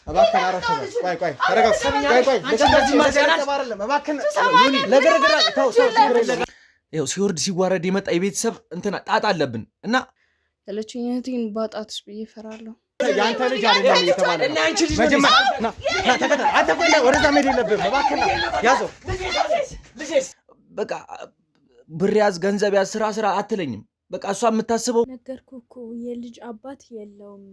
እባክህን አረፈ ቆይ ተረጋጋ ቆይ ለከዚህ ማዘናት አይደለም እባክህን ለገረገራ ተው ይኸው ሲወርድ ሲዋረድ የመጣ የቤተሰብ እንትና ጣጣ አለብን እና ያለችኝ እህቴን ባጣትስ ብዬ እፈራለሁ ያንተ ልጅ አይደለም እየተባለ እና አንቺ ልጅ ና ተከተል አትቆይ ወደዛ መሄድ የለብህም እባክህን ያዘው ልጅስ በቃ ብር ያዝ ገንዘብ ያዝ ስራ አትለኝም በቃ እሷ የምታስበው ነገርኩህ እኮ የልጅ አባት የለውም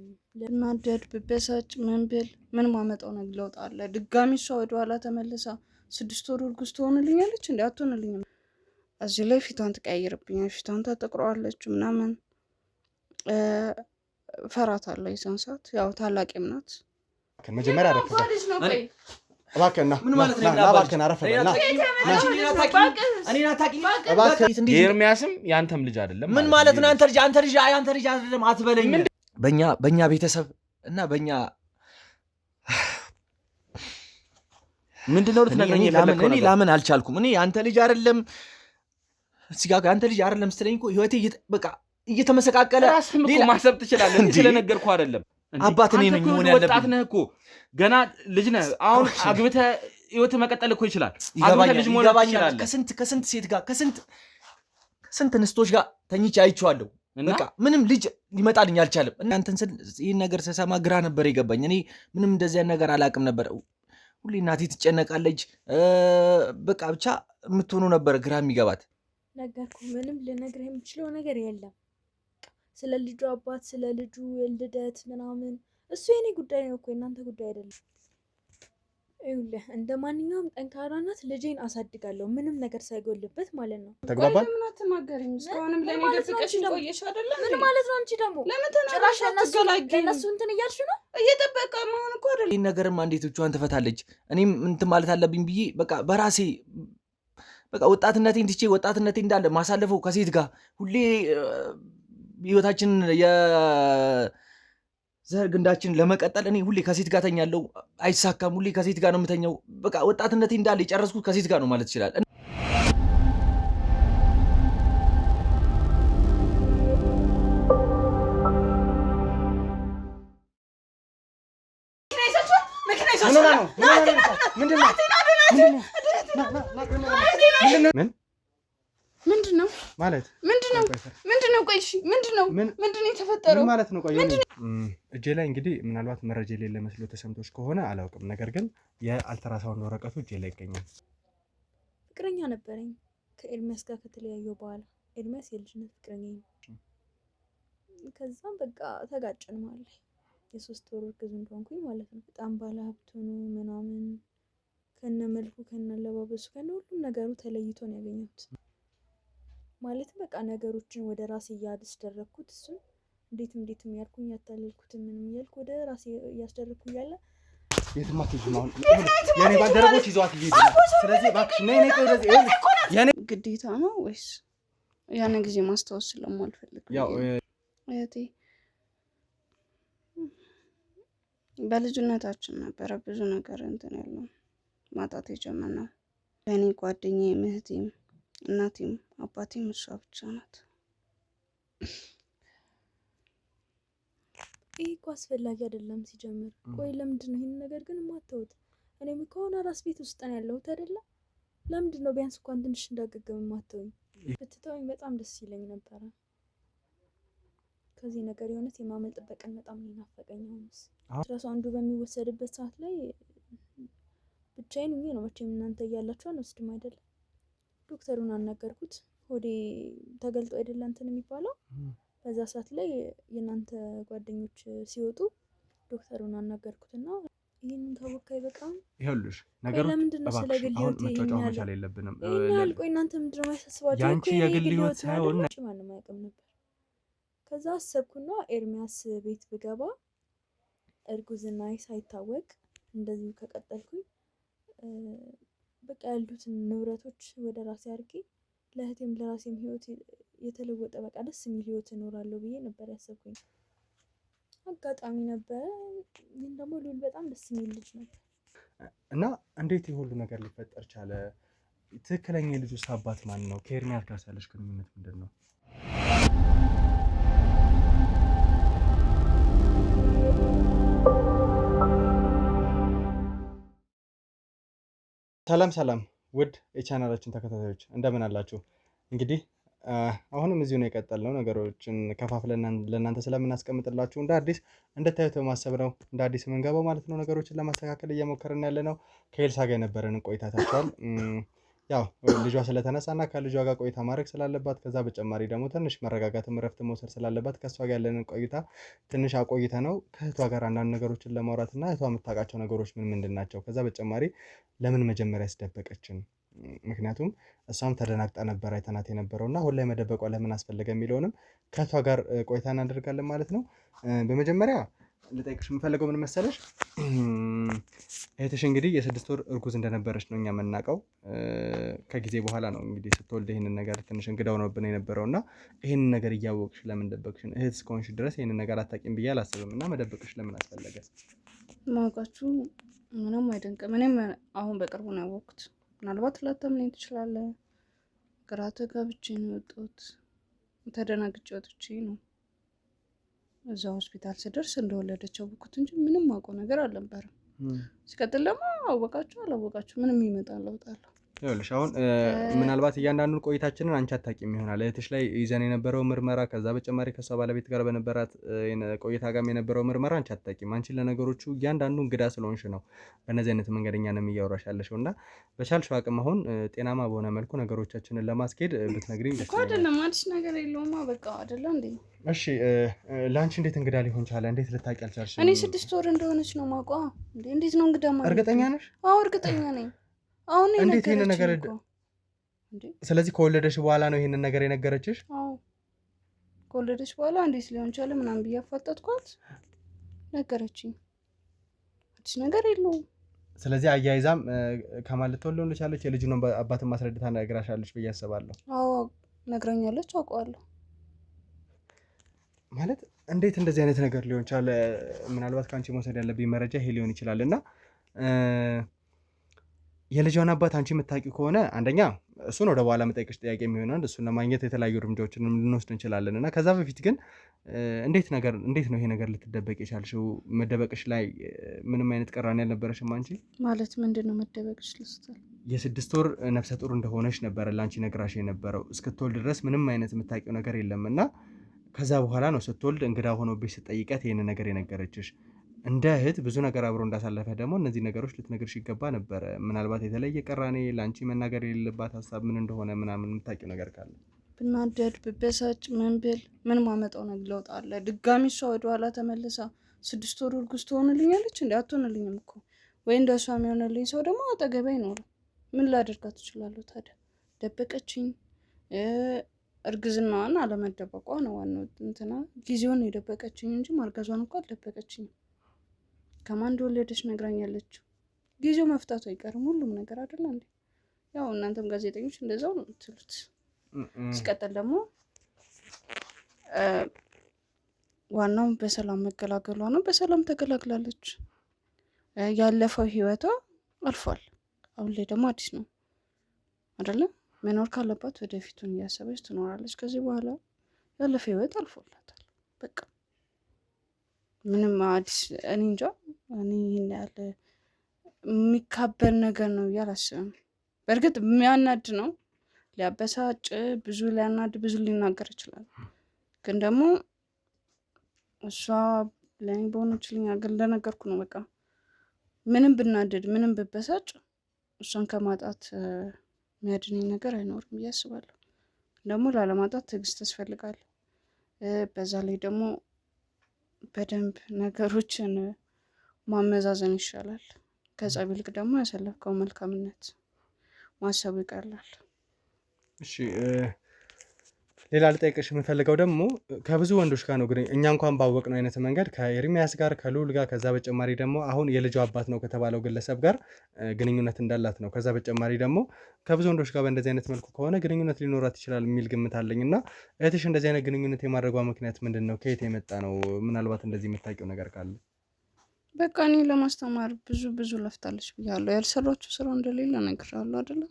ለናደድ ብበሳጭ ምን ብል ምን ማመጣው ነገር ለውጥ አለ ድጋሚ እሷ ወደ ኋላ ተመልሳ 6 ወር እርጉዝ ትሆንልኛለች እንዴ አትሆንልኝም እዚህ ላይ ፊቷን ትቀይርብኛለች ፊቷን ታጠቁረዋለች ምናምን ፈራታለሁ የዛን ሰዓት ያው ታላቂም ናት መጀመሪያ አረፈ እባክህና ምን ማለት ነው እባክህና አረፈና እኔና ታቂኝ የኤርሚያስም ያንተም ልጅ አይደለም ምን ማለት ነው አንተ ልጅ አይደለም አትበለኝ በእኛ ቤተሰብ እና በእኛ ምንድነው ልትነግረኝ የፈለከው እኔ ላምን አልቻልኩም እኔ አንተ ልጅ አይደለም እዚህ ጋር አንተ ልጅ አይደለም ስትለኝ እኮ ህይወቴ በቃ እየተመሰቃቀለ ራስህም እኮ ማሰብ ትችላለህ ስለነገርኩህ አይደለም አባት እኔ ነኝ ሆነ ያለብኝ ወጣት ነህ እኮ ገና ልጅ ነህ አሁን አግብተህ ህይወት መቀጠል እኮ ይችላል አግብተህ ልጅ መውለድ ይችላል ከስንት ሴት ጋር ከስንት ንስቶች ጋር ተኝቼ አይቼዋለሁ በቃ ምንም ልጅ ሊመጣልኝ አልቻለም እናንተን ይሄን ነገር ስሰማ ግራ ነበር የገባኝ እኔ ምንም እንደዚህ ነገር አላቅም ነበር ሁሌ እናቴ ትጨነቃለች በቃ ብቻ የምትሆኑ ነበር ግራ የሚገባት ነገርኩህ ምንም ልነግርህ የምችለው ነገር የለም ስለ ልጁ አባት ስለ ልጁ ልደት ምናምን እሱ የኔ ጉዳይ ነው እኮ እናንተ ጉዳይ አይደለም ይኸውልህ እንደ ማንኛውም ጠንካራ ናት ልጄን አሳድጋለሁ ምንም ነገር ሳይጎልበት ማለት ነው ተግባባን ለምን አትናገሪኝ እስካሁንም ለኔ ደፍቀሽ ቆየሽ አይደለም ምን ማለት ነው አንቺ ደግሞ ለምን ተናገርሽ ለነሱ እንትን እያልሽ ነው እየጠበቀ መሆን እኮ አይደለም ይሄን ነገርማ እንዴት እጇን ትፈታለች እኔም እንትን ማለት አለብኝ ብዬ በቃ በራሴ በቃ ወጣትነቴን ትቼ ወጣትነቴ እንዳለ ማሳለፈው ከሴት ጋር ሁሌ ህይወታችን የዘር ግንዳችን ለመቀጠል እኔ ሁሌ ከሴት ጋር ተኛለሁ አይሳካም ሁሌ ከሴት ጋር ነው የምተኛው በቃ ወጣትነቴ እንዳለ የጨረስኩት ከሴት ጋር ነው ማለት ይችላል ምንድነው ማለት ምንድነው ቆይ እሺ ምንድነው የተፈጠረው ማለት ነው ቆይ እጄ ላይ እንግዲህ ምናልባት መረጃ የሌለ መስሎ ተሰምቶሽ ከሆነ አላውቅም ነገር ግን የአልትራሳውንድ ወረቀቱ እጄ ላይ ይገኛል ፍቅረኛ ነበረኝ ከኤርሚያስ ጋር ከተለያየው በኋላ ኤርሚያስ የልጅነት ፍቅረኛዬ ነው ከዛም በቃ ተጋጨን ማለት የ3 ወር እርጉዝ እንደሆንኩኝ ማለት ነው በጣም ባለ ሀብት ነው ምናምን ከነመልኩ ከነለባበሱ ከነሁሉም ነገሩ ተለይቶ ነው ያገኘሁት ማለት በቃ ነገሮችን ወደ ራሴ ያስደረኩት እሱ እንዴትም ያልኩኝ ያታለልኩት ምንም ያልኩ ወደ ራሴ ያስደረኩ ያለ የትማ ትጅማው የኔ ባልደረቦች ይዟት ይሄዱ ስለዚህ እባክሽ ነይ ወደዚህ የኔ ግዴታ ነው ወይስ ያን ጊዜ ማስታወስ ስለማልፈልግ ያው እህቴ በልጅነታችን ነበረ ብዙ ነገር እንትን ያለው ማጣት የጀመርነው ለኔ ጓደኛዬ እህቴም እናቴም አባቴም እሷ ብቻ ናት ይሄ እኮ አስፈላጊ አይደለም ሲጀምር ቆይ ለምንድን ነው ይሄን ነገር ግን ማታውት እኔም ከሆነ ራስ ቤት ውስጥ ነው ያለሁት አይደለ ለምንድን ነው ቢያንስ እንኳን ትንሽ እንዳገገም ማታውኝ ብትተውኝ በጣም ደስ ይለኝ ነበር ከዚህ ነገር የሆነስ የማመልጥበት ቀን በጣም ይናፈቀኝ ሆነስ ራሱ አንዱ በሚወሰድበት ሰዓት ላይ ብቻዬን ሆኜ ነው መቼም እናንተ እያላችሁ አንወስድም አይደል ዶክተሩን አናገርኩት ሆዴ ተገልጦ አይደል እንትን የሚባለው በዛ ሰዓት ላይ የናንተ ጓደኞች ሲወጡ ዶክተሩን አናገርኩትና ይሄንን ታወካይ በቃም ይኸውልሽ ነገሩ ለምንድነው ስለግል ህይወት መጫወቻ መቻል የለብንም ያልቆይ እናንተ ምንድነው ማይሳስባችሁ ያንቺ የግል ህይወት ሳይሆን ማንም አያውቅም ነበር ከዛ አሰብኩና ኤርሚያስ ቤት ብገባ እርጉዝና ሳይታወቅ እንደዚህ ከቀጠልኩኝ በቃ ያሉትን ንብረቶች ወደ ራሴ አርጌ ለህቴም ለራሴም ህይወት የተለወጠ በቃ ደስ የሚል ህይወት እኖራለሁ ብዬ ነበር ያሰብኩኝ አጋጣሚ ነበር ግን ደግሞ ሉል በጣም ደስ የሚል ልጅ ነበር እና እንዴት ይሁሉ ነገር ሊፈጠር ቻለ ትክክለኛ የልጁ አባት ማን ነው ከኤርሚያስ ጋር ያለሽ ግንኙነት ምንድነው ሰላም ውድ የቻናላችን ተከታታዮች እንደምን አላችሁ? እንግዲህ አሁንም እዚሁ ነው የቀጠልነው። ነገሮችን ከፋፍለን ለእናንተ ስለምናስቀምጥላችሁ እንደ አዲስ እንድታዩት በማሰብ ነው እንደ አዲስ የምንገባው ማለት ነው። ነገሮችን ለማስተካከል እየሞከርን ያለ ነው። ከኤልሳ ጋር የነበረንን ቆይታ ታችኋል። ያው ልጇ ስለተነሳና ከልጇ ጋር ቆይታ ማድረግ ስላለባት ከዛ በተጨማሪ ደግሞ ትንሽ መረጋጋትም እረፍት መውሰድ ስላለባት ከእሷ ጋር ያለንን ቆይታ ትንሽ አቆይተ ነው ከእህቷ ጋር አንዳንድ ነገሮችን ለማውራት እና እህቷ የምታውቃቸው ነገሮች ምንድን ናቸው፣ ከዛ በተጨማሪ ለምን መጀመሪያ ያስደበቀችን፣ ምክንያቱም እሷም ተደናግጣ ነበር አይተናት የነበረው እና አሁን ላይ መደበቋ ለምን አስፈለገ የሚለውንም ከእህቷ ጋር ቆይታ እናደርጋለን ማለት ነው። በመጀመሪያ ልጠይቅሽ የምፈልገው ምን መሰለሽ፣ እህትሽ እንግዲህ የ6 ወር እርጉዝ እንደነበረች ነው እኛ የምናውቀው። ከጊዜ በኋላ ነው እንግዲህ ስትወልድ ይህንን ነገር ትንሽ እንግዳ ሆኖብን የነበረው እና ይህንን ነገር እያወቅሽ ለምን ደበቅሽን? እህት እስከሆንሽ ድረስ ይህንን ነገር አታውቂም ብዬ አላስብም እና መደበቅሽ ለምን አስፈለገ? ማውቃችሁ ምንም አይደንቅም። እኔም አሁን በቅርቡ ነው ያወቅኩት። ምናልባት ላታምነኝ ትችላለህ። ግራ ተጋብቼ ነው የወጣሁት። ተደናግጬ ወጥቼ ነው እዛ ሆስፒታል ስደርስ እንደወለደች አወቅኩት እንጂ ምንም አውቀው ነገር አልነበረም። ሲቀጥል ደግሞ አወቃችሁ አላወቃችሁ ምንም ይመጣ ለውጥ አለው። ይኸውልሽ አሁን ምናልባት እያንዳንዱን ቆይታችንን አንቺ አታውቂም ይሆናል። እህትሽ ላይ ይዘን የነበረው ምርመራ፣ ከዛ በተጨማሪ ከሷ ባለቤት ጋር በነበራት ቆይታ ጋር የነበረው ምርመራ አንቺ አታውቂም። አንቺን ለነገሮቹ እያንዳንዱ እንግዳ ስለሆንሽ ነው በእነዚህ አይነት መንገደኛ ነው እያወራሽ ያለሽው እና በቻልሽው አቅም አሁን ጤናማ በሆነ መልኩ ነገሮቻችንን ለማስኬድ ብትነግሪኝ ደስ ይለኛል። አይደለም አዲስ ነገር የለውማ በቃ አይደለ እንዴ? እሺ ለአንቺ እንዴት እንግዳ ሊሆን ቻለ? እንዴት ልታውቂ አልቻልሽም? እኔ 6 ወር እንደሆነች ነው የማውቀው። እንዴት ነው እንግዳ ማለት? እርግጠኛ ነሽ? አዎ እርግጠኛ ነኝ። አሁን እንዴት ይሄን ነገር ስለዚህ ከወለደሽ በኋላ ነው ይሄንን ነገር የነገረችሽ? አዎ ከወለደሽ በኋላ እንዴት ሊሆን ቻለ ምናምን ብዬ አፋጠጥኳት፣ ነገረችኝ። አዲስ ነገር የለውም። ስለዚህ አያይዛም ከማለት ተወልዶ እንደቻለች የልጁን አባትን ማስረዳት ነግራሻለች ብዬ አስባለሁ። አዎ ነግራኛለች፣ አውቀዋለሁ። ማለት እንዴት እንደዚህ አይነት ነገር ሊሆን ቻለ? ምናልባት ከአንቺ መውሰድ ያለብኝ መረጃ ይሄ ሊሆን ይችላል እና የልጇን አባት አንቺ የምታውቂው ከሆነ አንደኛ እሱን ወደ በኋላ መጠየቅሽ ጥያቄ የሚሆነው እሱን ለማግኘት የተለያዩ እርምጃዎችን ልንወስድ እንችላለን እና ከዛ በፊት ግን እንዴት ነው ይሄ ነገር ልትደበቅ የቻልሽው? መደበቅሽ ላይ ምንም አይነት ቅራኔ ያልነበረሽም አንቺ? ማለት ምንድን ነው መደበቅሽ? ልስታል የ6 ወር ነፍሰ ጡር እንደሆነች ነበረ ለአንቺ ነግራሽ የነበረው። እስክትወልድ ድረስ ምንም አይነት የምታውቂው ነገር የለም እና ከዛ በኋላ ነው ስትወልድ እንግዳ ሆኖብሽ ስትጠይቀት ይህን ነገር የነገረችሽ። እንደ እህት ብዙ ነገር አብሮ እንዳሳለፈ ደግሞ እነዚህ ነገሮች ልትነግርሽ ይገባ ነበረ። ምናልባት የተለየ ቅራኔ ለአንቺ መናገር የሌለባት ሀሳብ ምን እንደሆነ ምናምን የምታውቂው ነገር ካለ? ብናደድ ብበሳጭ ምን ብል ምን ማመጣው ነገር ለውጥ አለ? ድጋሚ እሷ ወደኋላ ተመልሳ 6 ወር እርጉዝ ትሆንልኛለች? እንዲ አትሆንልኝም እኮ። ወይ እንደ እሷ የሚሆንልኝ ሰው ደግሞ አጠገቤ አይኖርም። ምን ላደርጋት እችላለሁ ታዲያ? ደበቀችኝ። እርግዝናዋን አለመደበቋ ነው ዋናው እንትና፣ ጊዜውን የደበቀችኝ እንጂ ማርገዟን እኮ አልደበቀችኝም። ከማን እንደወለደች ነግራኛለች። ጊዜው መፍታቱ አይቀርም ሁሉም ነገር አይደለ እንዴ? ያው እናንተም ጋዜጠኞች እንደዛው ነው የምትሉት። ሲቀጥል ደግሞ ዋናው በሰላም መገላገሏ ነው። በሰላም ተገላግላለች። ያለፈው ህይወቷ አልፏል። አሁን ላይ ደግሞ አዲስ ነው አይደለ? መኖር ካለባት ወደፊቱን እያሰበች ትኖራለች። ከዚህ በኋላ ያለፈ ህይወት አልፎላታል። በቃ ምንም አዲስ እኔ እንጃ። እኔ ይሄን ያለ የሚካበል ነገር ነው እያላስብም። በእርግጥ የሚያናድ ነው፣ ሊያበሳጭ፣ ብዙ ሊያናድ፣ ብዙ ሊናገር ይችላል። ግን ደግሞ እሷ ለእኔ በሆነችልኝ አገር እንደነገርኩ ነው። በቃ ምንም ብናደድ ምንም ብበሳጭ እሷን ከማጣት የሚያድነኝ ነገር አይኖርም ብዬ አስባለሁ። ደግሞ ላለማጣት ትዕግስት ያስፈልጋል። በዛ ላይ ደግሞ በደንብ ነገሮችን ማመዛዘን ይሻላል። ከጸብ ይልቅ ደግሞ ያሳለፍከው መልካምነት ማሰቡ ይቀላል። እሺ ሌላ ልጠይቅሽ የምፈልገው ደግሞ ከብዙ ወንዶች ጋር ነው ግን እኛ እንኳን ባወቅነው አይነት መንገድ ከኤርሚያስ ጋር ከልዑል ጋር ከዛ በተጨማሪ ደግሞ አሁን የልጇ አባት ነው ከተባለው ግለሰብ ጋር ግንኙነት እንዳላት ነው። ከዛ በተጨማሪ ደግሞ ከብዙ ወንዶች ጋር በእንደዚህ አይነት መልኩ ከሆነ ግንኙነት ሊኖራት ይችላል የሚል ግምት አለኝ እና እህትሽ እንደዚህ አይነት ግንኙነት የማድረጓ ምክንያት ምንድን ነው? ከየት የመጣ ነው? ምናልባት እንደዚህ የምታውቂው ነገር ካለ? በቃ እኔ ለማስተማር ብዙ ለፍታለች ብያለሁ። ያልሰራችው ስራ እንደሌለ እነግርሃለሁ አይደለም?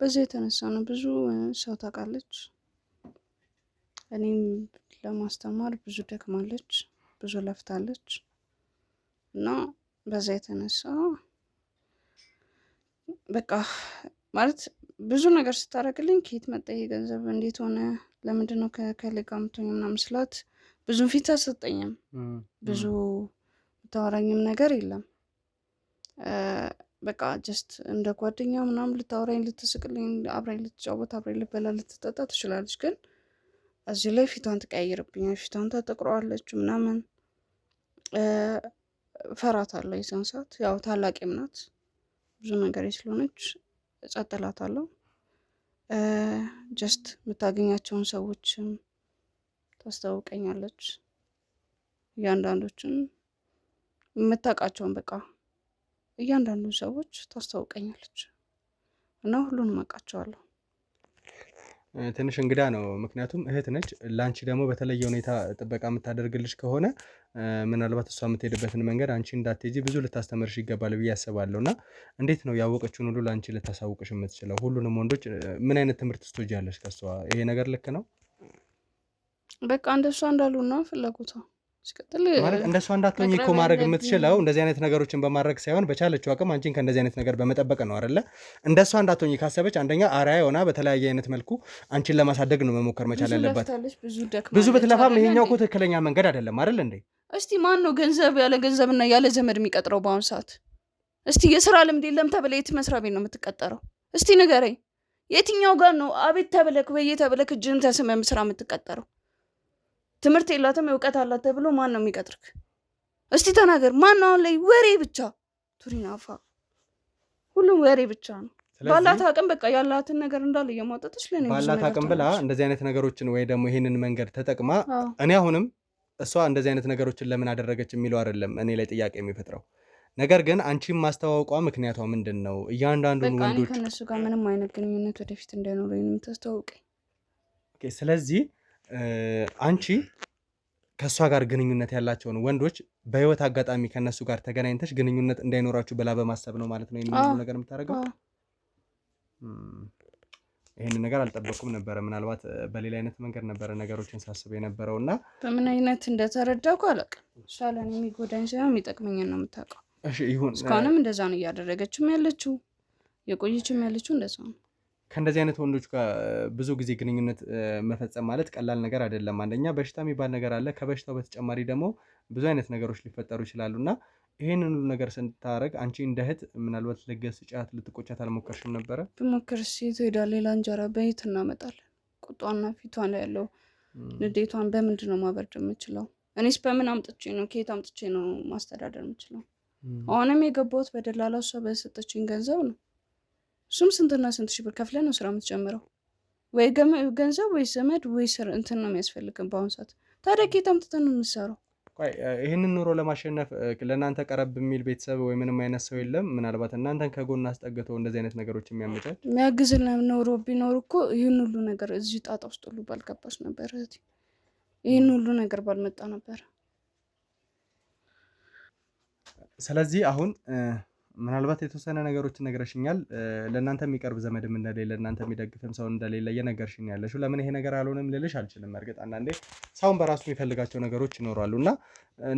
በዛ የተነሳ ነው። ብዙ ሰው ታውቃለች። እኔም ለማስተማር ብዙ ደክማለች፣ ብዙ ለፍታለች እና በዛ የተነሳ በቃ ማለት ብዙ ነገር ስታደርግልኝ ከየት መጣ ይሄ ገንዘብ እንዴት ሆነ ለምንድን ነው ከከሌጋ ምትሆኝ ምናምን ስላት ብዙም ፊት አልሰጠኝም። ብዙ የምታወራኝም ነገር የለም። በቃ ጀስት እንደ ጓደኛ ምናምን ልታወራኝ ልትስቅልኝ አብራኝ ልትጫወት አብራኝ ልበላ ልትጠጣ ትችላለች። ግን እዚህ ላይ ፊቷን ትቀያይርብኛል፣ ፊቷን ታጠቁረዋለች ምናምን። ፈራታለሁ የዛን ሰዓት። ያው ታላቄም ናት ብዙ ነገር ስለሆነች ጸጥ እላታለሁ። ጀስት የምታገኛቸውን ሰዎችም ታስታውቀኛለች፣ እያንዳንዶችን የምታውቃቸውን በቃ እያንዳንዱ ሰዎች ታስታውቀኛለች እና ሁሉንም አውቃቸዋለሁ። ትንሽ እንግዳ ነው፣ ምክንያቱም እህት ነች። ላንቺ ደግሞ በተለየ ሁኔታ ጥበቃ የምታደርግልሽ ከሆነ ምናልባት እሷ የምትሄድበትን መንገድ አንቺ እንዳትሄጂ ብዙ ልታስተምርሽ ይገባል ብዬ አስባለሁ። እና እንዴት ነው ያወቀችውን ሁሉ ላንቺ ልታሳውቅሽ የምትችለው? ሁሉንም ወንዶች ምን አይነት ትምህርት ትወስጃለሽ ከሷ? ይሄ ነገር ልክ ነው? በቃ እንደሷ እንዳሉ ነው ፍላጎቷ። ሲቀጥል ማለት እንደሷ እንዳትሆኝ እኮ ማድረግ የምትችለው እንደዚህ አይነት ነገሮችን በማድረግ ሳይሆን በቻለችው አቅም አንቺን ከእንደዚህ አይነት ነገር በመጠበቅ ነው አይደለ? እንደሷ እንዳትሆኝ ካሰበች አንደኛ አርአያ ሆና በተለያየ አይነት መልኩ አንቺን ለማሳደግ ነው መሞከር መቻል ያለባት። ብዙ ብትለፋም ይሄኛው እኮ ትክክለኛ መንገድ አይደለም አይደል እንዴ? እስቲ ማን ነው ገንዘብ ያለ ገንዘብና ያለ ዘመድ የሚቀጥረው በአሁኑ ሰዓት? እስቲ የስራ ልምድ የለም ተብለህ የት መስሪያ ቤት ነው የምትቀጠረው? እስቲ ንገረኝ። የትኛው ጋር ነው አቤት ተብለክ በየተብለክ እጅን ተስመህ ስራ የምትቀጠረው? ትምህርት የላትም እውቀት አላት ተብሎ ማን ነው የሚቀጥርክ? እስቲ ተናገር። ማን ነው? አሁን ላይ ወሬ ብቻ ቱሪናፋ፣ ሁሉም ወሬ ብቻ ነው። ባላት አቅም በቃ ያላትን ነገር እንዳለ እየማወጣች ለኔ ባላት አቅም ብላ እንደዚህ አይነት ነገሮችን ወይ ደግሞ ይሄንን መንገድ ተጠቅማ እኔ አሁንም እሷ እንደዚህ አይነት ነገሮችን ለምን አደረገች የሚለው አይደለም እኔ ላይ ጥያቄ የሚፈጥረው ነገር፣ ግን አንቺም ማስተዋወቋ ምክንያቷ ምንድን ነው? እያንዳንዱን ወንዶች ከነሱ ጋር ምንም አይነት ግንኙነት ወደፊት እንዳይኖረኝ ነው የምታስተዋውቀኝ። ኦኬ፣ ስለዚህ አንቺ ከእሷ ጋር ግንኙነት ያላቸውን ወንዶች በህይወት አጋጣሚ ከነሱ ጋር ተገናኝተሽ ግንኙነት እንዳይኖራችሁ ብላ በማሰብ ነው ማለት ነው ይሄን ነገር የምታደርገው? ይሄን ነገር አልጠበቅኩም ነበረ። ምናልባት በሌላ አይነት መንገድ ነበረ ነገሮችን ሳስብ የነበረው እና በምን አይነት እንደተረዳኩ አላውቅም። ሻለን የሚጎዳኝ ሳይሆን የሚጠቅመኝን ነው የምታውቀው። እሺ ይሁን። እስካሁንም እንደዛ ነው እያደረገችም ያለችው የቆየችም ያለችው እንደዛ ነው። ከእንደዚህ አይነት ወንዶች ጋር ብዙ ጊዜ ግንኙነት መፈጸም ማለት ቀላል ነገር አይደለም። አንደኛ በሽታ የሚባል ነገር አለ። ከበሽታው በተጨማሪ ደግሞ ብዙ አይነት ነገሮች ሊፈጠሩ ይችላሉ እና ይሄንን ሁሉ ነገር ስንታረግ አንቺ እንደ እህት ምናልባት ልትገስጫት ልትቆጫት አልሞከርሽም ነበረ? ብሞክርስ የት ሄዳ ሌላ እንጀራ በየት እናመጣለን? ቁጧና ፊቷን ላይ ያለው ንዴቷን በምንድን ነው ማበርድ የምችለው? እኔስ በምን አምጥቼ ነው ከየት አምጥቼ ነው ማስተዳደር የምችለው? አሁንም የገባሁት በደላላ እሷ በሰጠችኝ ገንዘብ ነው። እሱም ስንትና ስንት ሺህ ብር ከፍለ ነው ስራ የምትጀምረው። ወይ ገንዘብ ወይ ዘመድ ወይ እንትን ነው የሚያስፈልግን በአሁኑ ሰዓት። ታዲያ ከየት አምጥተን ነው የምትሰራው? ይህንን ኑሮ ለማሸነፍ ለእናንተ ቀረብ የሚል ቤተሰብ ወይ ምንም አይነት ሰው የለም? ምናልባት እናንተን ከጎን አስጠግተው እንደዚህ አይነት ነገሮች የሚያመቻች የሚያግዝን ኖሮ ቢኖር እኮ ይህን ሁሉ ነገር እዚህ ጣጣ ውስጥ ሁሉ ባልገባች ነበር እህቴ። ይህን ሁሉ ነገር ባልመጣ ነበር። ስለዚህ አሁን ምናልባት የተወሰነ ነገሮችን ነግረሽኛል። ለእናንተ የሚቀርብ ዘመድም እንደሌለ እናንተ የሚደግፍም ሰው እንደሌለ እየነገርሽኝ ያለሽው። ለምን ይሄ ነገር አልሆነም ልልሽ አልችልም። እርግጥ አንዳንዴ ሰውን በራሱ የሚፈልጋቸው ነገሮች ይኖራሉ እና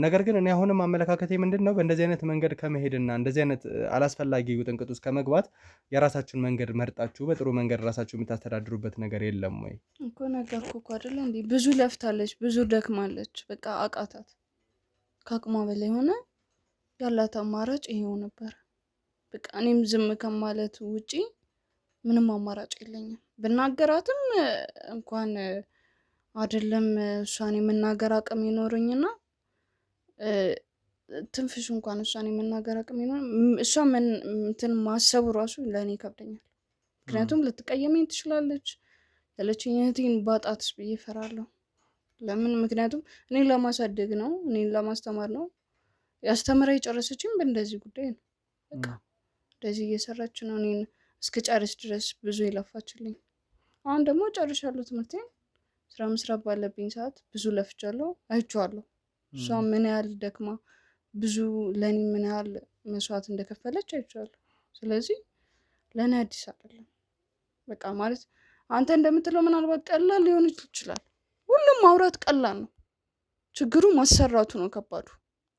ነገር ግን እኔ አሁንም አመለካከቴ ምንድን ነው በእንደዚህ አይነት መንገድ ከመሄድና እንደዚህ አይነት አላስፈላጊ ውጥንቅጥ ውስጥ ከመግባት የራሳችሁን መንገድ መርጣችሁ በጥሩ መንገድ ራሳችሁ የምታስተዳድሩበት ነገር የለም ወይ? እኮ ነገርኩ እኮ አይደለ እንዴ? ብዙ ለፍታለች፣ ብዙ ደክማለች። በቃ አቃታት፣ ከአቅሟ በላይ ሆነ። ያላት አማራጭ ይሄው ነበር። በቃ እኔም ዝም ከማለት ውጪ ምንም አማራጭ የለኝም። ብናገራትም እንኳን አይደለም እሷን የመናገር አቅም ይኖረኝና ትንፍሽ እንኳን እሷን የመናገር አቅም ይኖር እሷ እንትን ማሰቡ ራሱ ለእኔ ይከብደኛል። ምክንያቱም ልትቀየመኝ ትችላለች። ያለችኝ እህቴን ባጣትስ ብዬ እፈራለሁ። ለምን? ምክንያቱም እኔን ለማሳደግ ነው፣ እኔን ለማስተማር ነው ያስተምራ የጨረሰችኝ በእንደዚህ ጉዳይ ነው። በቃ እንደዚህ እየሰራች ነው እኔን እስከጨርስ ድረስ ብዙ የለፋችልኝ። አሁን ደግሞ ጨርሻለሁ ትምህርቴን። ስራ መስራት ባለብኝ ሰዓት ብዙ ለፍቻለሁ፣ አይቼዋለሁ። እሷ ምን ያህል ደክማ ብዙ ለእኔ ምን ያህል መስዋዕት እንደከፈለች አይቼዋለሁ። ስለዚህ ለእኔ አዲስ አይደለም። በቃ ማለት አንተ እንደምትለው ምናልባት ቀላል ሊሆን ይችላል። ሁሉም ማውራት ቀላል ነው። ችግሩ ማሰራቱ ነው ከባዱ።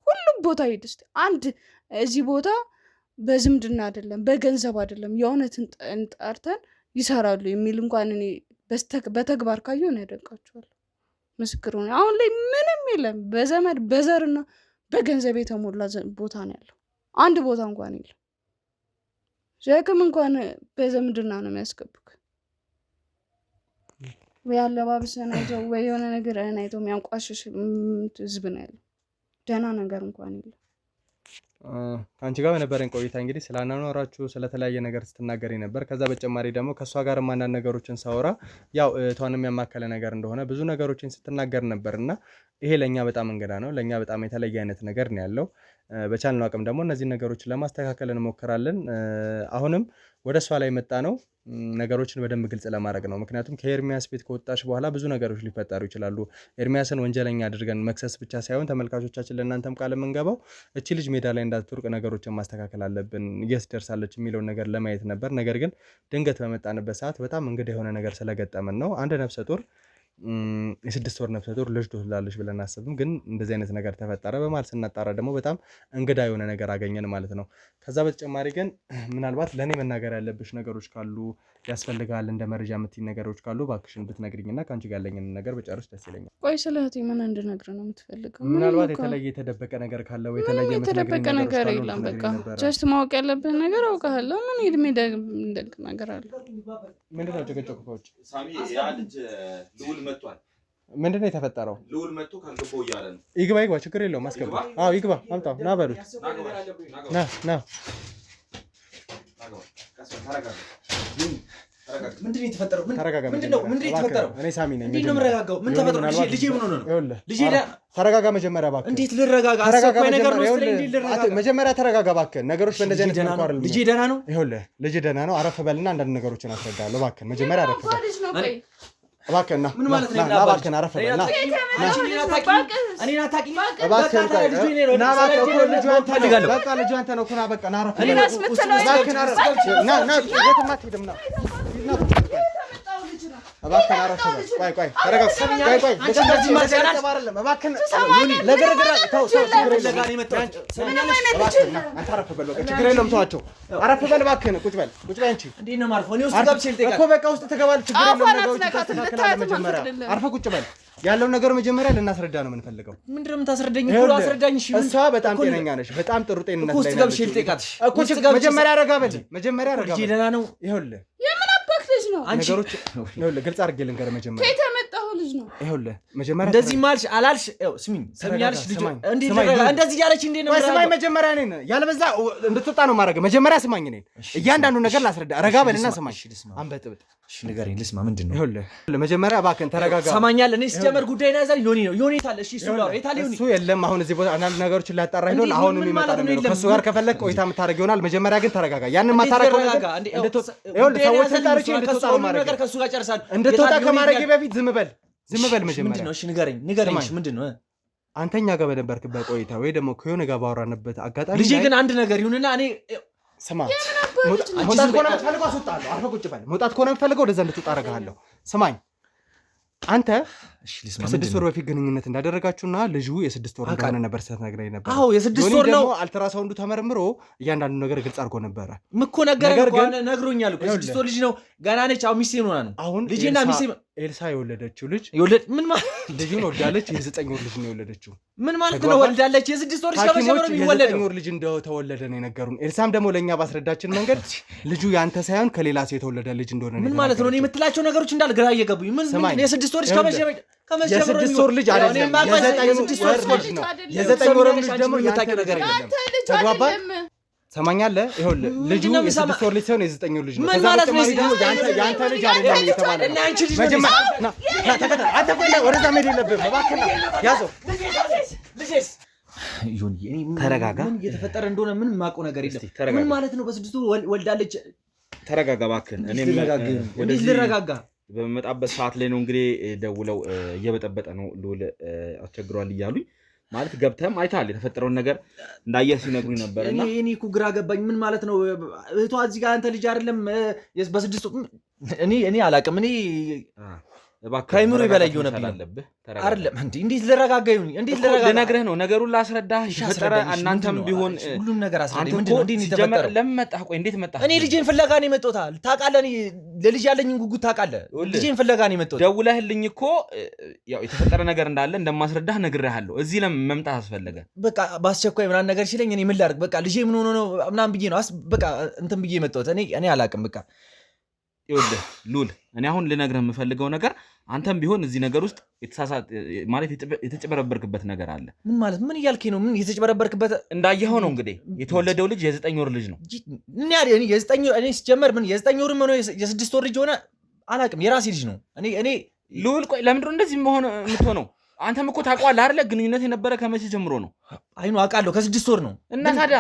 ሁሉም ቦታ ሂድ እስኪ አንድ እዚህ ቦታ በዝምድና አይደለም በገንዘብ አይደለም የእውነትን ጠርተን ይሰራሉ የሚል እንኳን እኔ በተግባር ካየሁ ነው ያደንቃቸዋለሁ። ምስክር ሆነ አሁን ላይ ምንም የለም። በዘመድ በዘርና በገንዘብ የተሞላ ቦታ ነው ያለው። አንድ ቦታ እንኳን የለም። ሸክም እንኳን በዘምድና ነው የሚያስገቡክ። ወይ አለባበስህን አይተው ወይ የሆነ ነገር አይተው የሚያንቋሽሽ ህዝብ ነው ያለው። ደህና ነገር እንኳን የለም። ከአንቺ ጋር በነበረኝ ቆይታ እንግዲህ ስላናኖራችሁ ስለተለያየ ነገር ስትናገሪ ነበር። ከዛ በተጨማሪ ደግሞ ከእሷ ጋር አንዳንድ ነገሮችን ሳወራ ያው እህቷንም ያማከለ ነገር እንደሆነ ብዙ ነገሮችን ስትናገር ነበር እና ይሄ ለእኛ በጣም እንግዳ ነው። ለእኛ በጣም የተለየ አይነት ነገር ነው ያለው። በቻልነው አቅም ደግሞ እነዚህን ነገሮችን ለማስተካከል እንሞክራለን። አሁንም ወደ እሷ ላይ መጣ ነው ነገሮችን በደንብ ግልጽ ለማድረግ ነው። ምክንያቱም ከኤርሚያስ ቤት ከወጣሽ በኋላ ብዙ ነገሮች ሊፈጠሩ ይችላሉ። ኤርሚያስን ወንጀለኛ አድርገን መክሰስ ብቻ ሳይሆን ተመልካቾቻችን ለእናንተም ቃል የምንገባው እቺ ልጅ ሜዳ ላይ እንዳትወርቅ ነገሮችን ማስተካከል አለብን፣ የት ደርሳለች የሚለውን ነገር ለማየት ነበር። ነገር ግን ድንገት በመጣንበት ሰዓት በጣም እንግዳ የሆነ ነገር ስለገጠመን ነው። አንድ ነፍሰ ጡር የ6 ወር ነፍሰ ጡር ልጅ ትወልዳለች ብለን አስብም፣ ግን እንደዚህ አይነት ነገር ተፈጠረ። በማለት ስናጣራ ደግሞ በጣም እንግዳ የሆነ ነገር አገኘን ማለት ነው። ከዛ በተጨማሪ ግን ምናልባት ለእኔ መናገር ያለብሽ ነገሮች ካሉ ያስፈልጋል እንደ መረጃ የምትይ ነገሮች ካሉ እባክሽን ብትነግሪኝና ከአንቺ ጋር ያለኝን ነገር በጨርስ ደስ ይለኛል። ቆይ ስለ እህቴ ምን እንድነግር ነው የምትፈልገው? ምናልባት የተለየ የተደበቀ ነገር ካለ ወይ የተለየ የተደበቀ ነገር የለም። በቃ ጀስት ማወቅ ያለብህ ነገር አውቃለሁ። ምን እድሜ ደግ ነገር አለ? ምንድነው ጭቅጭቁ? ከውጭ ሳሚ ያ ልጅ ልውል መጥቷል። ምንድነው የተፈጠረው? ልውል መጥቶ ካልገባው እያለ ነው። ይግባ ችግር የለውም አስገባ። አዎ ይግባ አምጣው ና በሉት ና ምንድን ነው የተፈጠረው? ምንድን ነው የተፈጠረው? እኔ ሳሚ ነኝ። እንዴት ነው የምረጋጋው? ምን ተፈጠረ? ልጄ ምን ሆነ ነው? ልጄ ተረጋጋ መጀመሪያ እባክህ። እንዴት ልረጋጋ? አስቸኳይ ነገር ነው ስለኝ እንዴት ልረጋጋ? መጀመሪያ ተረጋጋ እባክህ። ነገሮች በእንደዚህ አይነት መልኩ አይደለም። ልጄ ደህና ነው። ይኸውልህ ልጄ ደህና ነው። አረፍ በልና አንዳንድ ነገሮችን አስረዳለሁ እባክህ። መጀመሪያ አረፍ በል እባክህ። ና ምን ማለት ነው? እባክህ አረፍ በል ና። እኔ ናታቂ እባክህ ና እባክህ። በቃ ልጁ አንተ ነው። ኩና በቃ ና አረፍ በል እባክህ። አረፍ ና ና የትም አትሄድም ና እባክህ አረፍ በል። ቆይ ተረጋጋ። ቆይ እንደዚህ ማለት አይደለም እባክህ። ለገረገራ ተው ለጋር ይመጣው ሰሚኛለሽ። እባክህ አንተ አረፍ በል በቃ ችግር የለውም ተዋቸው። አረፍ በል እባክህ። ቁጭ በል አንቺ። እንዴት ነው ማርፎ? እኔ ውስጥ ገብቼ ልጠይቃት እኮ በቃ ውስጥ ትገባለህ። ችግር የለውም ነገሮች ታስተካክላለህ። መጀመሪያ አርፈህ ቁጭ በል። ያለውን ነገር መጀመሪያ ልናስረዳ ነው የምንፈልገው። ምንድን ነው የምታስረዳኝ? እኮ አስረዳኝ። እሺ እሷ በጣም ጤነኛ ነሽ። በጣም ጥሩ ጤንነት ላይ ነሽ። ውስጥ ገብቼ ልጠይቃትሽ እኮ መጀመሪያ ረጋ በል። መጀመሪያ ረጋ በል። ደህና ነው። ይኸውልህ ነው ነገሮች ይኸውልህ ግልጽ አድርጌ ልንገርህ። መጀመሪያ ከየት የመጣው ልጅ ነው? ይኸውልህ መጀመሪያ እንደዚህ ማልሽ አላልሽ? ስሚኝ ሰሚያልሽ ልጅ እንዴት ነው እንደዚህ ያለች? እንዴት ነው ስማኝ። መጀመሪያ እኔን ያለበዛ እንድትወጣ ነው ማድረግ። መጀመሪያ ስማኝ። እኔን እያንዳንዱ ነገር ላስረዳ። ረጋ በልና ስማኝ። አንበጥብጥ። እሺ ንገረኝ ልስማ። ምንድን ነው? ይኸውልህ መጀመሪያ እባክህን ተረጋጋ። ሰማኛል። እኔ ሲጀመር ጉዳይ ነው ያዛል። ዮኒ ነው ዮኒ ታለ። እሺ እሱ ነው የታለ? ዮኒ እሱ የለም። አሁን እዚህ ቦታ አንዳንድ ነገሮችን ላጣራ ሄዶ አሁን የሚመጣ ነው የሚለው። ከእሱ ጋር ከፈለክ ቆይታ የምታደርግ ይሆናል። መጀመሪያ ግን ተረጋጋ። ያንን ማታረጋጋ ይኸውልህ ሰዎች ተጣርቼ እንድትወጣ ነው ማድረግ። ከሱ ጋር ጨርሳል። እንድትወጣ ከማድረጌ በፊት ዝም በል መጀመሪያ። ምንድን ነው? እሺ ንገረኝ። እሺ ምንድን ነው? አንተኛ ጋር በነበርክበት ቆይታ ወይ ደግሞ ከሆነ ጋር ባወራንበት አጋጣሚ ልጄ ግን አንድ ነገር ይሁንና እኔ ስማ፣ መውጣት ከሆነ የምትፈልገው አስወጣለሁ። አርፈህ ቁጭ በል። መውጣት ከሆነ የምትፈልገው ወደዛ እንድትወጣ አደርግሃለሁ። ስማኝ አንተ ከ6 ወር በፊት ግንኙነት እንዳደረጋችሁና ልጁ የ6 ወር እንደሆነ ነበር ስትነግረኝ ነበር። አዎ የ6 ወር ነው። አልትራሳውንዱ ተመርምሮ እያንዳንዱ ነገር ግልጽ አድርጎ ነበረ እኮ ነግሮኛል እኮ የ6 ወር ልጅ ነው። ገና ነች። አሁን ሚስቴ ሆና ነው። አሁን ልጅና ሚስቴ ኤልሳ የወለደችው ልጅ ምን ማለት ልጁን ወልዳለች። የ9 ወር ልጅ ነው የወለደችው። ምን ማለት ነው? ወልዳለች። የ6 ወር ልጅ ከመጀመሩ የሚወለደው የ9 ወር ልጅ እንደተወለደ ነው የነገሩን። ኤልሳም ደግሞ ለኛ ባስረዳችን መንገድ ልጁ ያንተ ሳይሆን ከሌላ ሴት የተወለደ ልጅ እንደሆነ ነው። ምን ማለት ነው? እኔ የምትላቸው ነገሮች እንዳል ግራ እየገቡኝ። ምን የ6 ወር ልጅ ከመጀመሩ የ6 ወር ልጅ አይደለም የ9 ወር ልጅ ነው። የ9 ወር ልጅ ደግሞ ያንተ ነገር አይደለም። ተግባባን? ሰማኛለህ? ይኸውልህ ልጁ የ6 ወር ልጅ ሳይሆን የ9 ወር ልጅ ነው። ከዛ በተጨማሪ ደግሞ ያንተ ልጅ አይደለም እየተባለ ነው። አንተ ቆይ ወደዛ መሄድ የለብህም እባክህ። ያዘው ተረጋጋ። ምን እየተፈጠረ እንደሆነ ምን የማውቀው ነገር የለም። ምን ማለት ነው? በ6 ወር ወልዳለች። ተረጋጋ እባክህን። እኔም ወደዚህ ልረጋጋ በመጣበት ሰዓት ላይ ነው እንግዲህ ደውለው እየበጠበጠ ነው ልውል አስቸግሯል እያሉኝ ማለት ገብተም አይታል የተፈጠረውን ነገር እንዳየህ ሲነግሩኝ ነበር። እና እኔ እኮ ግራ ገባኝ። ምን ማለት ነው? እህቷ እዚህ ጋር አንተ ልጅ አይደለም በ6 እኔ አላውቅም። እኔ ከአይምሮ በላይ የሆነብኝ አለብህ አይደለም እንዴ? እንዴት ልረጋጋ ይሁን? እንዴት ልረጋጋ? ልነግርህ ነው ነገሩን ላስረዳህ። የተፈጠረ እናንተም ቢሆን ሁሉም ነገር አስረዳኝ። ምንድነው እንዴ የተፈጠረው? ለምን መጣህ? ቆይ እንዴት መጣህ? እኔ ልጄን ፍለጋ ነው የመጣሁት። ታውቃለህ፣ እኔ ለልጅ ያለኝን ጉጉት ታውቃለህ። ልጄን ፍለጋ ነው የመጣሁት። ደውለህልኝ እኮ ያው የተፈጠረ ነገር እንዳለ እንደማስረዳህ ነግሬሃለሁ። እዚህ ለምን መምጣት አስፈለገ? በቃ በአስቸኳይ ምናምን ነገር ሲለኝ እኔ ምን ላድርግ? በቃ ልጄ ምን ሆኖ ነው ምናምን ብዬ ነው በቃ እንትን ብዬ የመጣሁት። እኔ አላውቅም። በቃ ይኸውልህ ሉል፣ እኔ አሁን ልነግርህ የምፈልገው ነገር አንተም ቢሆን እዚህ ነገር ውስጥ ማለት የተጨበረበርክበት ነገር አለ። ምን ማለት ምን እያልከኝ ነው? ምን የተጨበረበርክበት? እንዳየኸው ነው እንግዲህ የተወለደው ልጅ የ9 ወር ልጅ ነው። እኔ ሲጀመር ምን የ9 ወርም ሆነ የ6 ወር ልጅ ሆነ አላውቅም። የራሴ ልጅ ነው። እኔ ሉል፣ ቆይ ለምንድን ነው እንደዚህ የምትሆነው? አንተም እኮ ታውቀዋለህ አይደለ? ግንኙነት የነበረ ከመቼ ጀምሮ ነው? አይኑ አውቃለሁ፣ ከ6 ወር ነው። እና ታዲያ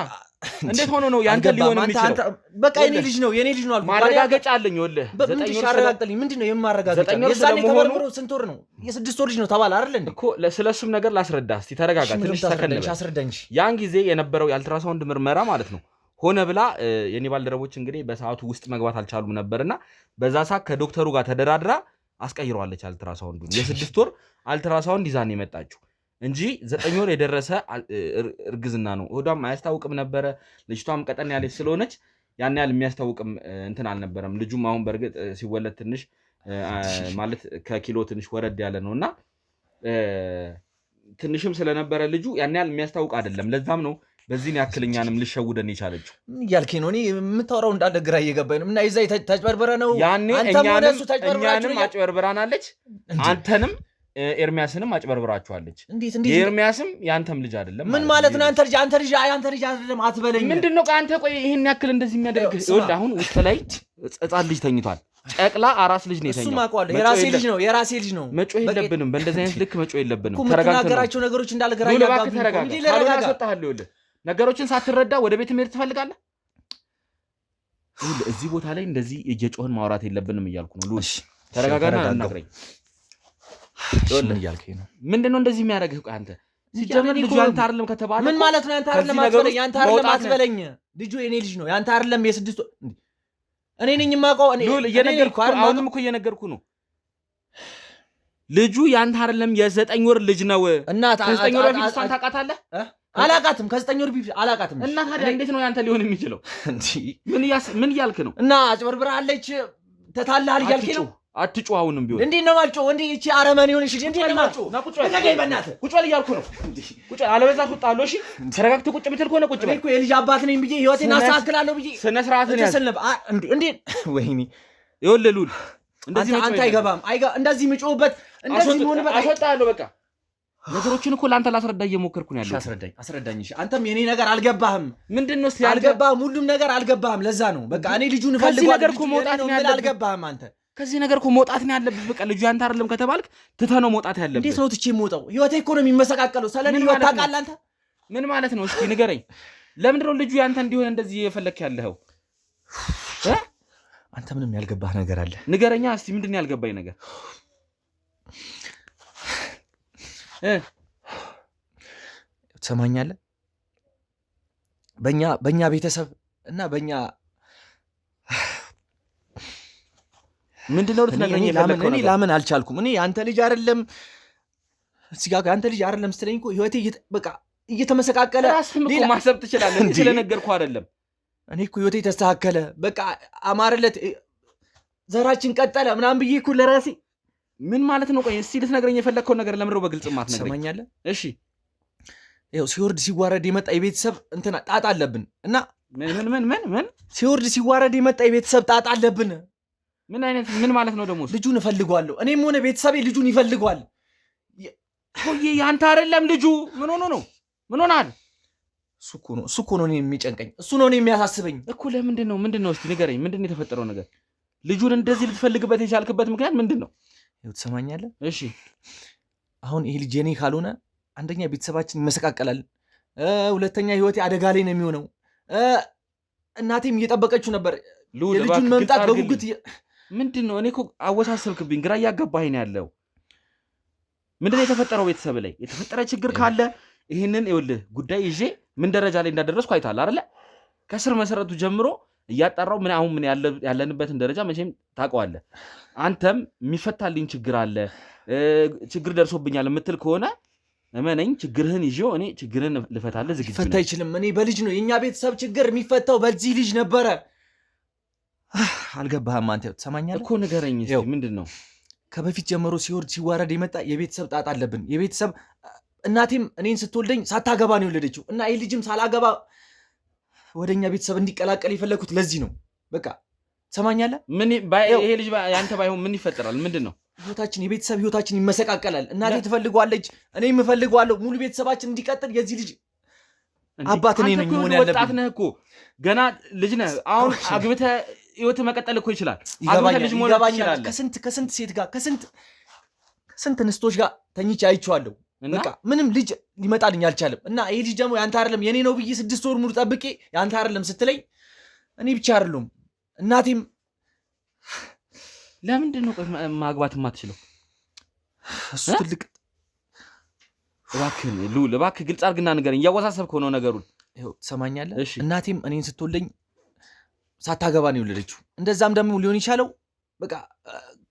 እንዴት ሆኖ ነው ያንተ ሊሆን የሚችለው? በቃ የኔ ልጅ ነው አልኩ። ማረጋገጫ አለኝ። ወለህ 9 ወር አረጋግጠልኝ። ምንድነው የማረጋገጫ? የዛኔ ተመርምሮ ስንት ወር ነው? የ6 ወር ልጅ ነው ተባለ አይደል እንዴ? እኮ ስለሱም ነገር ላስረዳህ። እስቲ ተረጋጋ፣ ትንሽ ተከነለ። አስረዳኝ። ያን ጊዜ የነበረው የአልትራሳውንድ ምርመራ ማለት ነው ሆነ ብላ የኔ ባልደረቦች እንግዲህ በሰዓቱ ውስጥ መግባት አልቻሉም ነበርና በዛ ሰዓት ከዶክተሩ ጋር ተደራድራ አስቀይረዋለች አልትራሳውንዱን። የ6 ወር አልትራሳውንድ ይዛን የመጣችው እንጂ 9 ወር የደረሰ እርግዝና ነው። ሆዷም አያስታውቅም ነበረ። ልጅቷም ቀጠን ያለች ስለሆነች ያን ያህል የሚያስታውቅም እንትን አልነበረም። ልጁም አሁን በእርግጥ ሲወለድ ትንሽ ማለት ከኪሎ ትንሽ ወረድ ያለ ነውና ትንሽም ስለነበረ ልጁ ያን ያህል የሚያስታውቅ አይደለም። ለዛም ነው በዚህን ያክልኛንም ልሸውደን የቻለችው። ምን እያልከኝ ነው? እኔ የምታወራው እንዳለ ግራ እየገባኝ ነው። እና ይዛ ተጭበርበረ ነው ያኔ እኛንም አጭበርብራናለች፣ አንተንም ኤርሚያስንም አጭበርብራችኋለች። የኤርሚያስም ያንተም ልጅ አይደለም። ምን ማለት ነው? አንተ ልጅ አይደለም አትበለኝ። ምንድነው አንተ? ቆይ ይሄን ያክል እንደዚህ የሚያደርግ ይኸውልህ፣ አሁን ውስጥ ላይ ሕፃን ልጅ ተኝቷል። ጨቅላ አራስ ልጅ ነው የተኛው። እሱም አውቀዋለሁ። የራሴ ልጅ ነው። መጮህ የለብንም፣ በእንደዚህ አይነት ልክ መጮህ የለብንም። ተረጋግተናገራቸው ነገሮች እንዳለ ግራ እያጋቡኝ ነው። እንዴ ለረጋጋለሁ። ይኸውልህ ነገሮችን ሳትረዳ ወደ ቤት መሄድ ትፈልጋለህ? እዚህ ቦታ ላይ እንደዚህ እየጮህን ማውራት የለብንም እያልኩ ነው። ሉል ተረጋጋና አናግረኝ። ምን እያልከኝ ነው? ምንድነው እንደዚህ የሚያደርግህ? ቆይ አንተ ሲጀመር ልጁ ያንተ አይደለም ከተባለ ምን ማለት ነው? ያንተ አይደለም አትበለኝ። ልጁ የኔ ልጅ ነው። ያንተ አይደለም። የ6 እኔ ነኝ የማውቀው። አሁንም እኮ እየነገርኩ ነው። ልጁ ያንተ አይደለም፣ የ9 ወር ልጅ ነው። እና ከ9 ወር በፊት እሷን ታውቃታለህ? አላውቃትም። ከ9 ወር በፊት አላውቃትም። እና ታዲያ እንዴት ነው ያንተ ሊሆን የሚችለው? ምን እያልክ ነው? እና አጭበርብራለች፣ ተታላል እያልከኝ ነው? አትጩህ። አሁንም ቢሆን እንዴት ነው ማልጮህ? እቺ አረመኔ ሆነሽ እንዴት ነው ማልጮህ? ቁጭ በል እያልኩ ነው። ቁጭ አለበዛ ትወጣለህ። እሺ ተረጋግተህ ቁጭ ብትል ከሆነ ቁጭ በል። እኔ እኮ የልጅ አባት ነኝ ብዬ ህይወቴን አስተካክላለሁ ብዬ ስነ ስርዓትን ያዝ። እንዴት ወይኔ ይኸውልህ ሉል፣ እንደዚህ አንተ አይገባም። እንደዚህ የምጮህበት እንደዚህ የምሆንበት አስወጣለሁ። በቃ ነገሮችን እኮ ለአንተ ላስረዳ እየሞከርኩ ነው ያለው። አስረዳኝ። እሺ አንተም የኔ ነገር አልገባህም። ምንድነው እስቲ አልገባህም። ሁሉም ነገር አልገባህም። ለዛ ነው በቃ እኔ ልጁን እፈልጋለሁ። ልጁ መውጣት ነው ያለብህ። አልገባህም አንተ ከዚህ ነገር እኮ መውጣት ነው ያለብህ። በቃ ልጁ ያንተ አይደለም ከተባልክ ትተህ ነው መውጣት ያለብህ። እንዴት ነው ትቼ የምወጣው? ህይወቴ እኮ ነው የሚመሰቃቀለው። ስለኔ ህይወት ታውቃለህ አንተ። ምን ማለት ነው? እስኪ ንገረኝ። ለምንድን ነው ልጁ ያንተ እንዲሆን እንደዚህ የፈለክ ያለኸው? አንተ ምንም ያልገባህ ነገር አለ። ንገረኛ እስቲ። ምንድን ነው ያልገባኝ ነገር? ትሰማኛለህ? በእኛ ቤተሰብ እና በእኛ ምንድነው ልትነግረኝ የፈለከው ነገር? ላምን አልቻልኩም። እኔ አንተ ልጅ አይደለም እዚህ ጋር አንተ ልጅ አይደለም ስትለኝ እኮ ህይወቴ በቃ እየተመሰቃቀለ ራስህም እኮ ማሰብ ትችላለህ እንጂ ስለነገርኩህ አይደለም። እኔ እኮ ህይወቴ ተስተካከለ፣ በቃ አማረለት፣ ዘራችን ቀጠለ ምናምን ብዬ እኮ ለራሴ ምን ማለት ነው? ቆይ እስቲ ልትነግረኝ የፈለከው ነገር ለምንድነው በግልጽ ማትነግረኝ? ትሰማኛለህ? እሺ ይኸው ሲወርድ ሲዋረድ የመጣ የቤተሰብ እንትና ጣጣ አለብን እና ምን ሲወርድ ሲዋረድ የመጣ የቤተሰብ ጣጣ አለብን። ምን ማለት ነው ደግሞ? ልጁን እፈልገዋለሁ። እኔም ሆነ ቤተሰቤ ልጁን ይፈልገዋል። ቆይ ያንተ አይደለም ልጁ። ምን ሆኖ ነው? ምን ሆናል? እሱ እኮ ነው እኔን የሚጨንቀኝ። እሱ ነው እኔን የሚያሳስበኝ እኮ። ምንድነው? እስቲ ንገረኝ። ምንድነው የተፈጠረው ነገር? ልጁን እንደዚህ ልትፈልግበት የቻልክበት ምክንያት ምንድን ነው? ይኸው ትሰማኛለህ? እሺ አሁን ይሄ ልጅ የኔ ካልሆነ አንደኛ ቤተሰባችን ይመሰቃቀላል፣ ሁለተኛ ህይወቴ አደጋ ላይ ነው የሚሆነው። እናቴም እየጠበቀችው ነበር የልጁን መምጣት በጉጉት። ምንድን ነው? እኔ እኮ አወሳሰብክብኝ፣ ግራ እያጋባኸኝ ነው ያለው። ምንድነው የተፈጠረው? ቤተሰብ ላይ የተፈጠረ ችግር ካለ ይህንን ይኸውልህ ጉዳይ ይዤ ምን ደረጃ ላይ እንዳደረስኩ አይተሃል አይደለ? ከስር መሰረቱ ጀምሮ እያጣራው ምን አሁን ምን ያለንበትን ደረጃ መቼም ታውቀዋለህ። አንተም የሚፈታልኝ ችግር አለ ችግር ደርሶብኛል የምትል ከሆነ እመነኝ ችግርህን ይዤው እኔ ችግርህን ልፈታልህ ዝግጁ ነኝ። ፈታ አይችልም። እኔ በልጅ ነው የኛ ቤተሰብ ችግር የሚፈታው በዚህ ልጅ ነበረ። አልገባህም አንተ ትሰማኛለህ እኮ ንገረኝ እስኪ ምንድነው? ከበፊት ጀምሮ ሲወርድ ሲዋረድ የመጣ የቤተሰብ ጣጣ አለብን። የቤተሰብ እናቴም እኔን ስትወልደኝ ሳታገባ ነው የወለደችው እና ይህ ልጅም ሳላገባ ወደኛ ቤተሰብ እንዲቀላቀል የፈለኩት ለዚህ ነው። በቃ ትሰማኛለህ? ምን ይሄ ልጅ ያንተ ባይሆን ምን ይፈጠራል? ምንድነው? ህይወታችን የቤተሰብ ህይወታችን ይመሰቃቀላል። እናቴ ትፈልጓለች፣ እኔም እፈልጓለሁ። ሙሉ ቤተሰባችን እንዲቀጥል የዚህ ልጅ አባት እኔ ነኝ ሆነ ያለብኝ። ወጣት ነህ እኮ ገና ልጅ ነህ። አሁን አግብተህ ህይወት መቀጠል እኮ ይችላል። አግብተህ ልጅ መውለድ ይችላል። ከስንት ሴት ጋር ከስንት እንስቶች ጋር ተኝቼ አይቼዋለሁ። በቃ ምንም ልጅ ሊመጣልኝ አልቻለም። እና ይሄ ልጅ ደግሞ ያንተ አይደለም የኔ ነው ብዬ 6 ወር ሙሉ ጠብቄ ያንተ አይደለም ስትለኝ እኔ ብቻ አይደለም እናቴም። ለምንድን ነው ማግባት የማትችለው? እሱ ትልቅ እባክህን ሉል እባክህ ግልጽ አድርግና ንገረኝ። እያወሳሰብከው ነው ነገሩን። ይኸው ትሰማኛለህ? እናቴም እኔን ስትወልደኝ ሳታገባ ነው የወለደችው። እንደዛም ደግሞ ሊሆን ይቻለው በቃ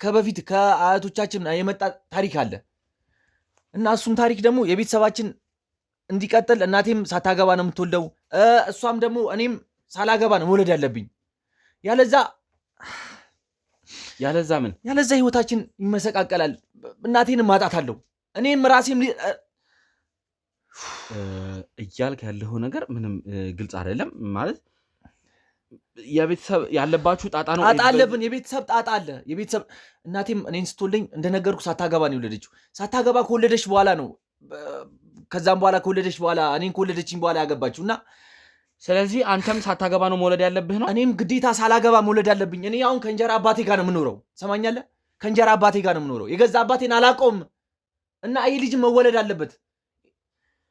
ከበፊት ከአያቶቻችን የመጣ ታሪክ አለ እና እሱም ታሪክ ደግሞ የቤተሰባችን እንዲቀጥል እናቴም ሳታገባ ነው የምትወልደው፣ እሷም ደግሞ እኔም ሳላገባ ነው መውለድ ያለብኝ። ያለዛ ህይወታችን ይመሰቃቀላል። እናቴንም ማጣታለሁ እኔም ራሴም እያልክ ያለው ነገር ምንም ግልጽ አይደለም። ማለት የቤተሰብ ያለባችሁ ጣጣ ነው። ጣጣ አለብን። የቤተሰብ ጣጣ አለ። የቤተሰብ እናቴም እኔን ስትወልደኝ እንደነገርኩ ሳታገባ ነው የወለደችው። ሳታገባ ከወለደች በኋላ ነው ከዛም በኋላ ከወለደች በኋላ እኔን ከወለደችኝ በኋላ ያገባችው እና ስለዚህ አንተም ሳታገባ ነው መውለድ ያለብህ ነው። እኔም ግዴታ ሳላገባ መውለድ ያለብኝ። እኔ አሁን ከእንጀራ አባቴ ጋር ነው የምኖረው። ሰማኛለህ? ከእንጀራ አባቴ ጋር ነው የምኖረው። የገዛ አባቴን አላውቀውም እና ይህ ልጅ መወለድ አለበት።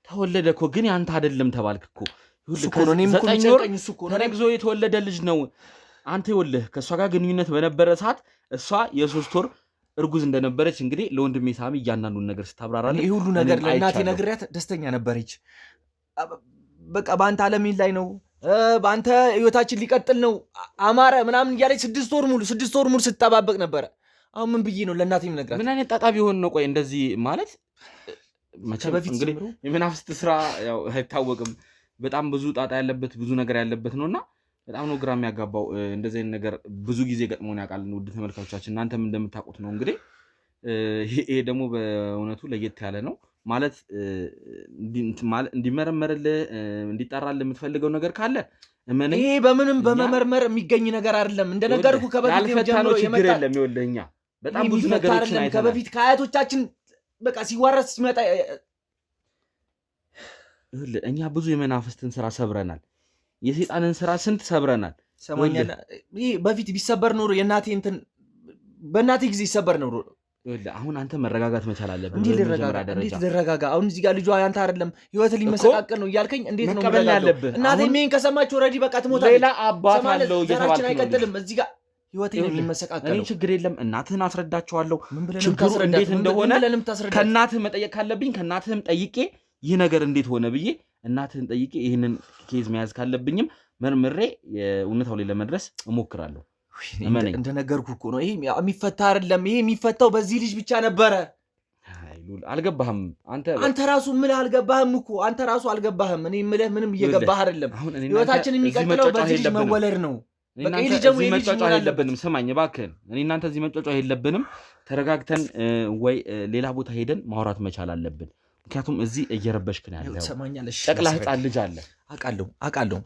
ተወለደ እኮ ግን ያንተ አይደለም ተባልክ እኮ። ተረግዞ የተወለደ ልጅ ነው። አንተ ይኸውልህ ከእሷ ጋር ግንኙነት በነበረ ሰዓት እሷ የ3 ወር እርጉዝ እንደነበረች እንግዲህ ለወንድሜ ሳሚ እያንዳንዱን ነገር ስታብራራለህ ይህ ሁሉ ነገር ለእናቴ ነግሬያት ደስተኛ ነበረች። በቃ በአንተ ዓለሜን ላይ ነው በአንተ ህይወታችን ሊቀጥል ነው አማረ ምናምን እያለች 6 ወር ሙሉ ስትጠባበቅ ነበረ። አሁን ምን ብዬ ነው ለእናቴ የምነግራት? ምን አይነት ጣጣ ቢሆን ነው? ቆይ እንደዚህ ማለት መቼም እንግዲህ የመናፍስት ስራ ያው አይታወቅም። በጣም ብዙ ጣጣ ያለበት ብዙ ነገር ያለበት ነውና በጣም ነው ግራ የሚያጋባው። እንደዚህ አይነት ነገር ብዙ ጊዜ ገጥሞን ያውቃል። ውድ ተመልካቾቻችን እናንተም እንደምታውቁት ነው እንግዲህ ይሄ ደግሞ በእውነቱ ለየት ያለ ነው። ማለት እንዲመረመርልህ እንዲጣራልህ የምትፈልገው ነገር ካለ ይሄ በምንም በመመርመር የሚገኝ ነገር አይደለም። እንደነገርኩህ ከበፊት ጀምሮ ችግር የለም። ይኸውልህ በጣም ብዙ ነገሮችን አይተናል። ከበፊት ከአያቶቻችን በቃ ሲዋረስ ሲመጣ እኛ ብዙ የመናፍስትን ስራ ሰብረናል። የሰይጣንን ስራ ስንት ሰብረናል። ሰማኛል። ይሄ በፊት ቢሰበር ኖሮ የእናቴ እንትን በእናቴ ጊዜ ይሰበር ኖሮ። አሁን አንተ መረጋጋት መቻል አለብህ። እንዴት ልረጋጋ? አሁን እዚህ ጋር ልጇ ያንተ አይደለም ህይወት ሊመሰቃቀል ነው እያልከኝ እንዴት ነው መረጋጋት? እናቴ ምን ከሰማች ኦልሬዲ በቃ ትሞታለች። ሌላ አባት አለው እየተባልክ ነው። አይቀጥልም እዚህ ጋር ህይወቴ ነው የሚመሰቃቀለው። እኔ ችግር የለም እናትህን አስረዳቸዋለሁ ችግሩ እንዴት እንደሆነ። ከእናትህ መጠየቅ ካለብኝ ከእናትህም ጠይቄ ይህ ነገር እንዴት ሆነ ብዬ እናትህን ጠይቄ ይህንን ኬዝ መያዝ ካለብኝም መርምሬ እውነታው ላይ ለመድረስ እሞክራለሁ። እንደነገርኩ እኮ ነው ይሄ የሚፈታ አይደለም። ይሄ የሚፈታው በዚህ ልጅ ብቻ ነበረ። አልገባህም አንተ ራሱ ምን አልገባህም እኮ አንተ ራሱ አልገባህም። እኔ የምልህ ምንም እየገባህ አይደለም። ህይወታችን የሚቀጥለው በዚህ ልጅ መወለድ ነው። በቃ ይሄ ልጅ ደግሞ መጫጫ የለብንም። ስማኝ እባክህን፣ እኔ እናንተ እዚህ መጫጫ የለብንም። ተረጋግተን ወይ ሌላ ቦታ ሄደን ማውራት መቻል አለብን። ምክንያቱም እዚህ እየረበሽክ ነው ያለው። ጨቅላ ህፃን ልጅ አለ። አውቃለሁ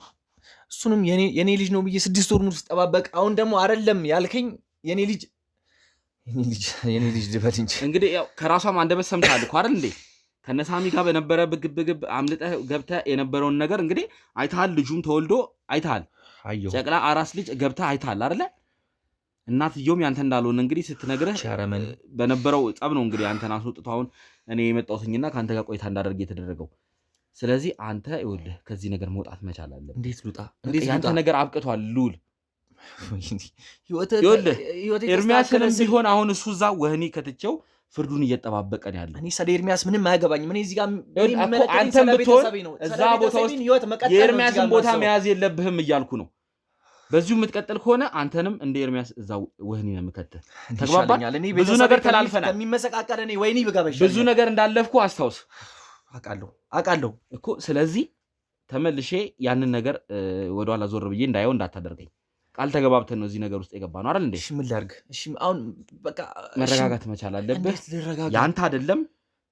እሱንም የኔ ልጅ ነው ብዬ 6 ወር ሙሉ ስጠባበቅ አሁን ደግሞ አይደለም ያልከኝ የኔ ልጅ ልበል እንጂ እንግዲህ ያው ከራሷም አንደበት ሰምተሃል እኮ አይደል እንዴ? ከነሳሚ ጋር በነበረ ብግብግብ አምልጠህ ገብተህ የነበረውን ነገር እንግዲህ አይተሃል። ልጁም ተወልዶ አይተሃል። ጨቅላ አራስ ልጅ ገብተህ አይተሃል አይደለ? እናትየውም ያንተ እንዳልሆነ እንግዲህ ስትነግረህ በነበረው ጸብ ነው እንግዲህ አንተን አስወጥተው አሁን እኔ የመጣሁትኝና ከአንተ ጋር ቆይታ እንዳደርግ የተደረገው። ስለዚህ አንተ ይኸውልህ ከዚህ ነገር መውጣት መቻል አለብህ። እንዴት ልውጣ? ያንተ ነገር አብቅቷል ሉል። ኤርሚያስንም ቢሆን አሁን እሱ እዛ ወህኒ ከትቼው ፍርዱን እየጠባበቀ ነው ያለው። እኔ ስለ ኤርሚያስ ምንም አያገባኝም። እኔ እዚህ ጋር አንተም ብትሆን እዛ ቦታ ውስጥ የኤርሚያስን ቦታ መያዝ የለብህም እያልኩ ነው። በዚሁ የምትቀጥል ከሆነ አንተንም እንደ ኤርሚያስ እዛው ወህኒ ነው የምከተህ። ተግባባን? ብዙ ነገር ተላልፈናል። ከሚመሰቃቀል እኔ ወይኔ ብገባ ብዙ ነገር እንዳለፍኩ አስታውስ። አውቃለሁ እኮ። ስለዚህ ተመልሼ ያንን ነገር ወደኋላ ዞር ብዬ እንዳየው እንዳታደርገኝ። ቃል ተገባብተን ነው እዚህ ነገር ውስጥ የገባ ነው አይደል እንዴ? እሺ ምን ላድርግ? እሺ አሁን በቃ መረጋጋት መቻል አለብህ። ያንተ አይደለም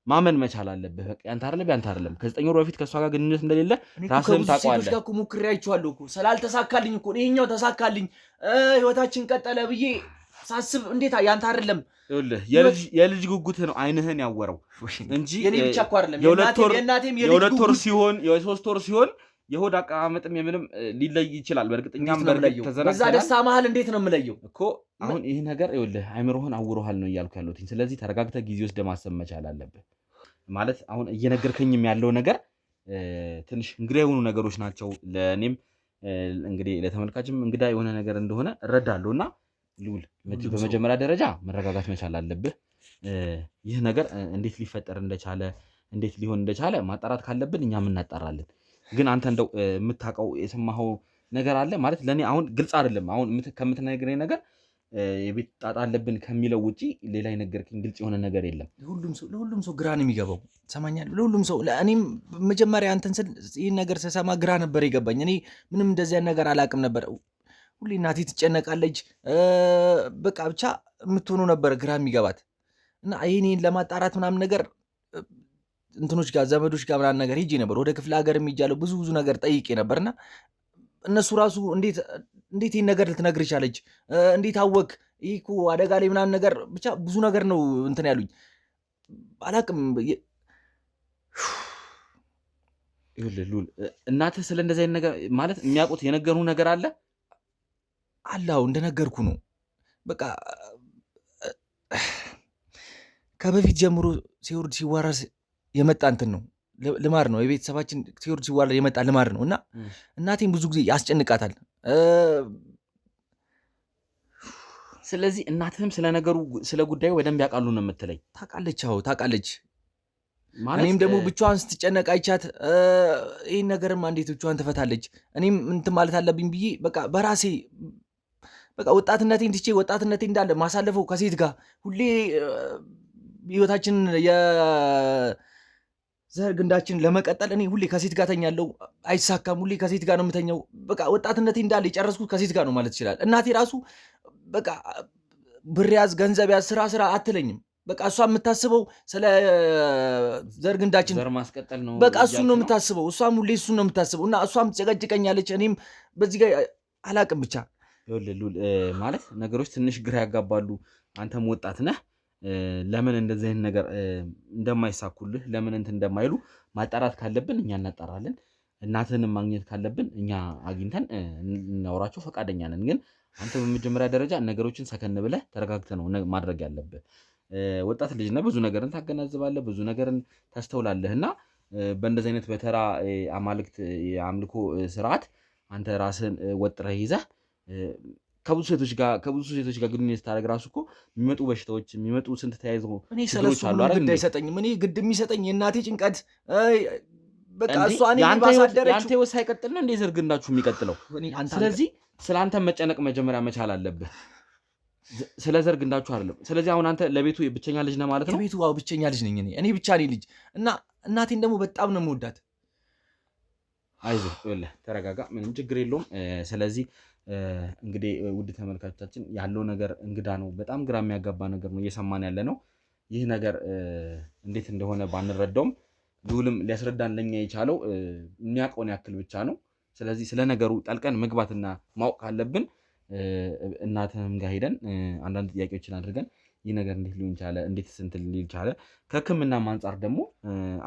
ማመን መቻል አለብህ። በቃ ያንተ አይደለም ከ9 ወር በፊት ከሷ ጋር ግንኙነት እንደሌለ ራስህም ታውቀዋለህ። ሴቶች ጋር እኮ ሞክሬ አይቼዋለሁ እኮ ስላልተሳካልኝ እኮ ይሄኛው ተሳካልኝ፣ ህይወታችን ቀጠለ ብዬ ሳስብ እንዴት ያንተ አይደለም? ይኸውልህ የልጅ ጉጉት ነው አይንህን ያወረው እንጂ የኔ ብቻ እኮ አይደለም። የሁለት ወር ሲሆን የ3 ወር ሲሆን የሆድ አቀማመጥም የምንም ሊለይ ይችላል። በእርግጠኛም ተዘናግተናል። በዛ ደስታ መሀል እንዴት ነው የምለየው እኮ አሁን ይሄ ነገር ይኸውልህ አይምሮህን አውሮሃል ነው እያልኩ ያለሁት። ስለዚህ ተረጋግተህ ጊዜ ወስደህ ማሰብ መቻል አለብህ። ማለት አሁን እየነገርከኝም ያለው ነገር ትንሽ እንግዳ የሆኑ ነገሮች ናቸው። ለእኔም እንግዲህ ለተመልካችም እንግዳ የሆነ ነገር እንደሆነ እረዳለሁና ልውል በመጀመሪያ ደረጃ መረጋጋት መቻል አለብህ። ይህ ነገር እንዴት ሊፈጠር እንደቻለ እንዴት ሊሆን እንደቻለ ማጣራት ካለብን እኛም እናጣራለን። ግን አንተ እንደው የምታውቀው የሰማኸው ነገር አለ ማለት ለእኔ አሁን ግልጽ አይደለም። አሁን ከምትነግረኝ ነገር የቤት ጣጣ አለብን ከሚለው ውጪ ሌላ የነገርከኝ ግልጽ የሆነ ነገር የለም። ለሁሉም ሰው ግራ ነው የሚገባው። ሰማኛል። ለሁሉም ሰው እኔም መጀመሪያ አንተን ስል ይህን ነገር ስሰማ ግራ ነበር የገባኝ። እኔ ምንም እንደዚያ ነገር አላውቅም ነበር። ሁሌ እናቴ ትጨነቃለች። በቃ ብቻ የምትሆኑ ነበር ግራ የሚገባት እና ይህን ለማጣራት ምናምን ነገር እንትኖች ጋር ዘመዶች ጋር ምናምን ነገር ሄጄ ነበር። ወደ ክፍለ ሀገር የሚጃለው ብዙ ነገር ጠይቄ ነበርና እነሱ ራሱ እንዴት ይህን ነገር ልትነግር ቻለች? እንዴት አወቅ? ይህ እኮ አደጋ ላይ ምናምን ነገር ብቻ ብዙ ነገር ነው እንትን ያሉኝ። አላቅም። ሉል እናትህ ስለ እንደዚህ አይነት ነገር ማለት የሚያውቁት የነገሩ ነገር አለ አላው እንደነገርኩ ነው። በቃ ከበፊት ጀምሮ ሲወርድ ሲዋረስ የመጣ እንትን ነው፣ ልማድ ነው። የቤተሰባችን ሲወርድ ሲዋረድ የመጣ ልማድ ነው እና እናቴን ብዙ ጊዜ ያስጨንቃታል። ስለዚህ እናትህም ስለ ነገሩ ስለ ጉዳዩ በደንብ ያውቃሉ ነው የምትለኝ? ታውቃለች። አዎ ታውቃለች። እኔም ደግሞ ብቻዋን ስትጨነቅ አይቻት ይህን ነገርማ እንዴት ብቻዋን ትፈታለች? እኔም እንትን ማለት አለብኝ ብዬ በቃ በራሴ በቃ ወጣትነቴን ትቼ ወጣትነቴ እንዳለ ማሳለፈው ከሴት ጋር ሁሌ ህይወታችንን የዘር ግንዳችንን ለመቀጠል እኔ ሁሌ ከሴት ጋር ተኛለሁ። አይሳካም። ሁሌ ከሴት ጋር ነው የምተኛው። በቃ ወጣትነቴ እንዳለ የጨረስኩት ከሴት ጋር ነው ማለት ይችላል። እናቴ ራሱ በቃ ብር ያዝ፣ ገንዘብ ያዝ፣ ስራ አትለኝም። በቃ እሷ የምታስበው ስለ ዘር ግንዳችን ዘር ማስቀጠል ነው። በቃ እሱን ነው የምታስበው። እሷም ሁሌ እሱን ነው የምታስበው እና እሷም ትጨቀጭቀኛለች። እኔም በዚህ ጋር አላቅም ብቻ ማለት ነገሮች ትንሽ ግራ ያጋባሉ። አንተም ወጣት ነህ። ለምን እንደዚህ አይነት ነገር እንደማይሳኩልህ ለምን እንትን እንደማይሉ ማጣራት ካለብን እኛ እናጣራለን። እናትህንም ማግኘት ካለብን እኛ አግኝተን እናወራቸው ፈቃደኛ ነን። ግን አንተ በመጀመሪያ ደረጃ ነገሮችን ሰከን ብለህ ተረጋግተህ ነው ማድረግ ያለብህ። ወጣት ልጅ ነህ። ብዙ ነገርን ታገናዝባለህ፣ ብዙ ነገርን ታስተውላለህ እና በእንደዚህ አይነት በተራ አማልክት የአምልኮ ስርዓት አንተ ራስህን ወጥረህ ይዘህ ከብዙ ሴቶች ጋር ግንኙነት ስታደርግ ራሱ እኮ የሚመጡ በሽታዎች የሚመጡ ስንት ተያይዘው ችግሮች አሉ አይደል? ግድ አይሰጠኝም። እኔ ግድ የሚሰጠኝ የእናቴ ጭንቀት በቃ እሷ እኔ ባሳደረችው ያንተ ህይወት ሳይቀጥል ነው እንደ ዘር ግንዳችሁ የሚቀጥለው። ስለዚህ ስለ አንተ መጨነቅ መጀመሪያ መቻል አለብህ፣ ስለ ዘር ግንዳችሁ አይደለም። ስለዚህ አሁን አንተ ለቤቱ ብቸኛ ልጅ ነህ ማለት ነው? ለቤቱ ብቸኛ ልጅ ነኝ እኔ ብቻ ነኝ ልጅ እና እናቴን ደግሞ በጣም ነው የምወዳት። አይዞህ ይኸውልህ ተረጋጋ፣ ምንም ችግር የለውም። ስለዚህ እንግዲህ ውድ ተመልካቾቻችን ያለው ነገር እንግዳ ነው፣ በጣም ግራ የሚያጋባ ነገር ነው እየሰማን ያለ ነው። ይህ ነገር እንዴት እንደሆነ ባንረዳውም ልዑልም ሊያስረዳን ለኛ የቻለው የሚያውቀውን ያክል ብቻ ነው። ስለዚህ ስለ ነገሩ ጠልቀን መግባትና ማወቅ ካለብን እናትህም ጋር ሄደን አንዳንድ ጥያቄዎችን አድርገን ይህ ነገር እንዴት ሊሆን ቻለ፣ እንዴት ስንት ሊል ቻለ፣ ከሕክምናም አንጻር ደግሞ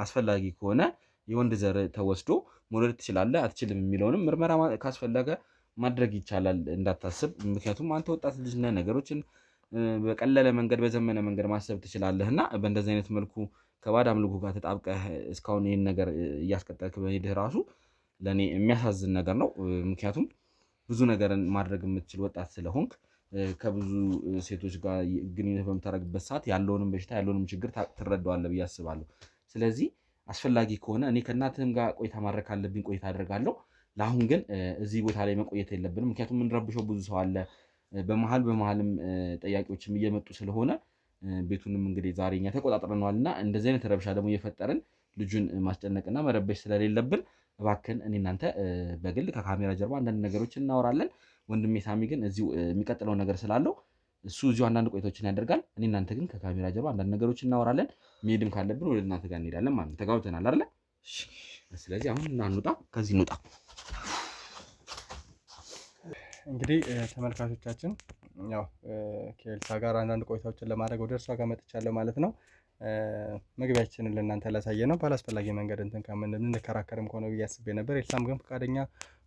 አስፈላጊ ከሆነ የወንድ ዘር ተወስዶ መውለድ ትችላለህ አትችልም የሚለውንም ምርመራ ካስፈለገ ማድረግ ይቻላል፣ እንዳታስብ። ምክንያቱም አንተ ወጣት ልጅ ነህ፣ ነገሮችን በቀለለ መንገድ በዘመነ መንገድ ማሰብ ትችላለህና በእንደዚህ አይነት መልኩ ከባድ አምልኮ ጋር ተጣብቀህ እስካሁን ይህን ነገር እያስቀጠልክ በሄድህ ራሱ ለእኔ የሚያሳዝን ነገር ነው። ምክንያቱም ብዙ ነገርን ማድረግ የምትችል ወጣት ስለሆንክ ከብዙ ሴቶች ጋር ግንኙነት በምታደርግበት ሰዓት ያለውንም በሽታ ያለውንም ችግር ትረዳዋለህ ብዬ አስባለሁ። ስለዚህ አስፈላጊ ከሆነ እኔ ከእናትህም ጋር ቆይታ ማድረግ ካለብኝ ቆይታ አደርጋለሁ። ለአሁን ግን እዚህ ቦታ ላይ መቆየት የለብንም። ምክንያቱም የምንረብሸው ብዙ ሰው አለ። በመሀልም ጠያቂዎችም እየመጡ ስለሆነ ቤቱንም እንግዲህ ዛሬ እኛ ተቆጣጥረነዋል እና እንደዚህ አይነት ረብሻ ደግሞ እየፈጠርን ልጁን ማስጨነቅና መረበሽ ስለሌለብን እባክን እኔ እናንተ በግል ከካሜራ ጀርባ አንዳንድ ነገሮችን እናወራለን። ወንድሜ ሳሚ ግን እዚሁ የሚቀጥለው ነገር ስላለው እሱ እዚሁ አንዳንድ ቆይቶችን ያደርጋል። እኔ እናንተ ግን ከካሜራ ጀርባ አንዳንድ ነገሮችን እናወራለን። መሄድም ካለብን ወደ እናንተ ጋር እንሄዳለን ማለት ነው። ተጋብተናል አይደለ? ስለዚህ አሁን እናንውጣ፣ ከዚህ እንውጣ። እንግዲህ ተመልካቾቻችን ያው ከኤልሳ ጋር አንዳንድ ቆይታዎችን ለማድረግ ወደ እርሷ ጋር መጥቻለሁ ማለት ነው። መግቢያችንን ለእናንተ ላሳየ ነው። ባላስፈላጊ መንገድ እንትን ከምንከራከርም ከሆነ ብዬ አስቤ ነበር። ኤልሳም ግን ፈቃደኛ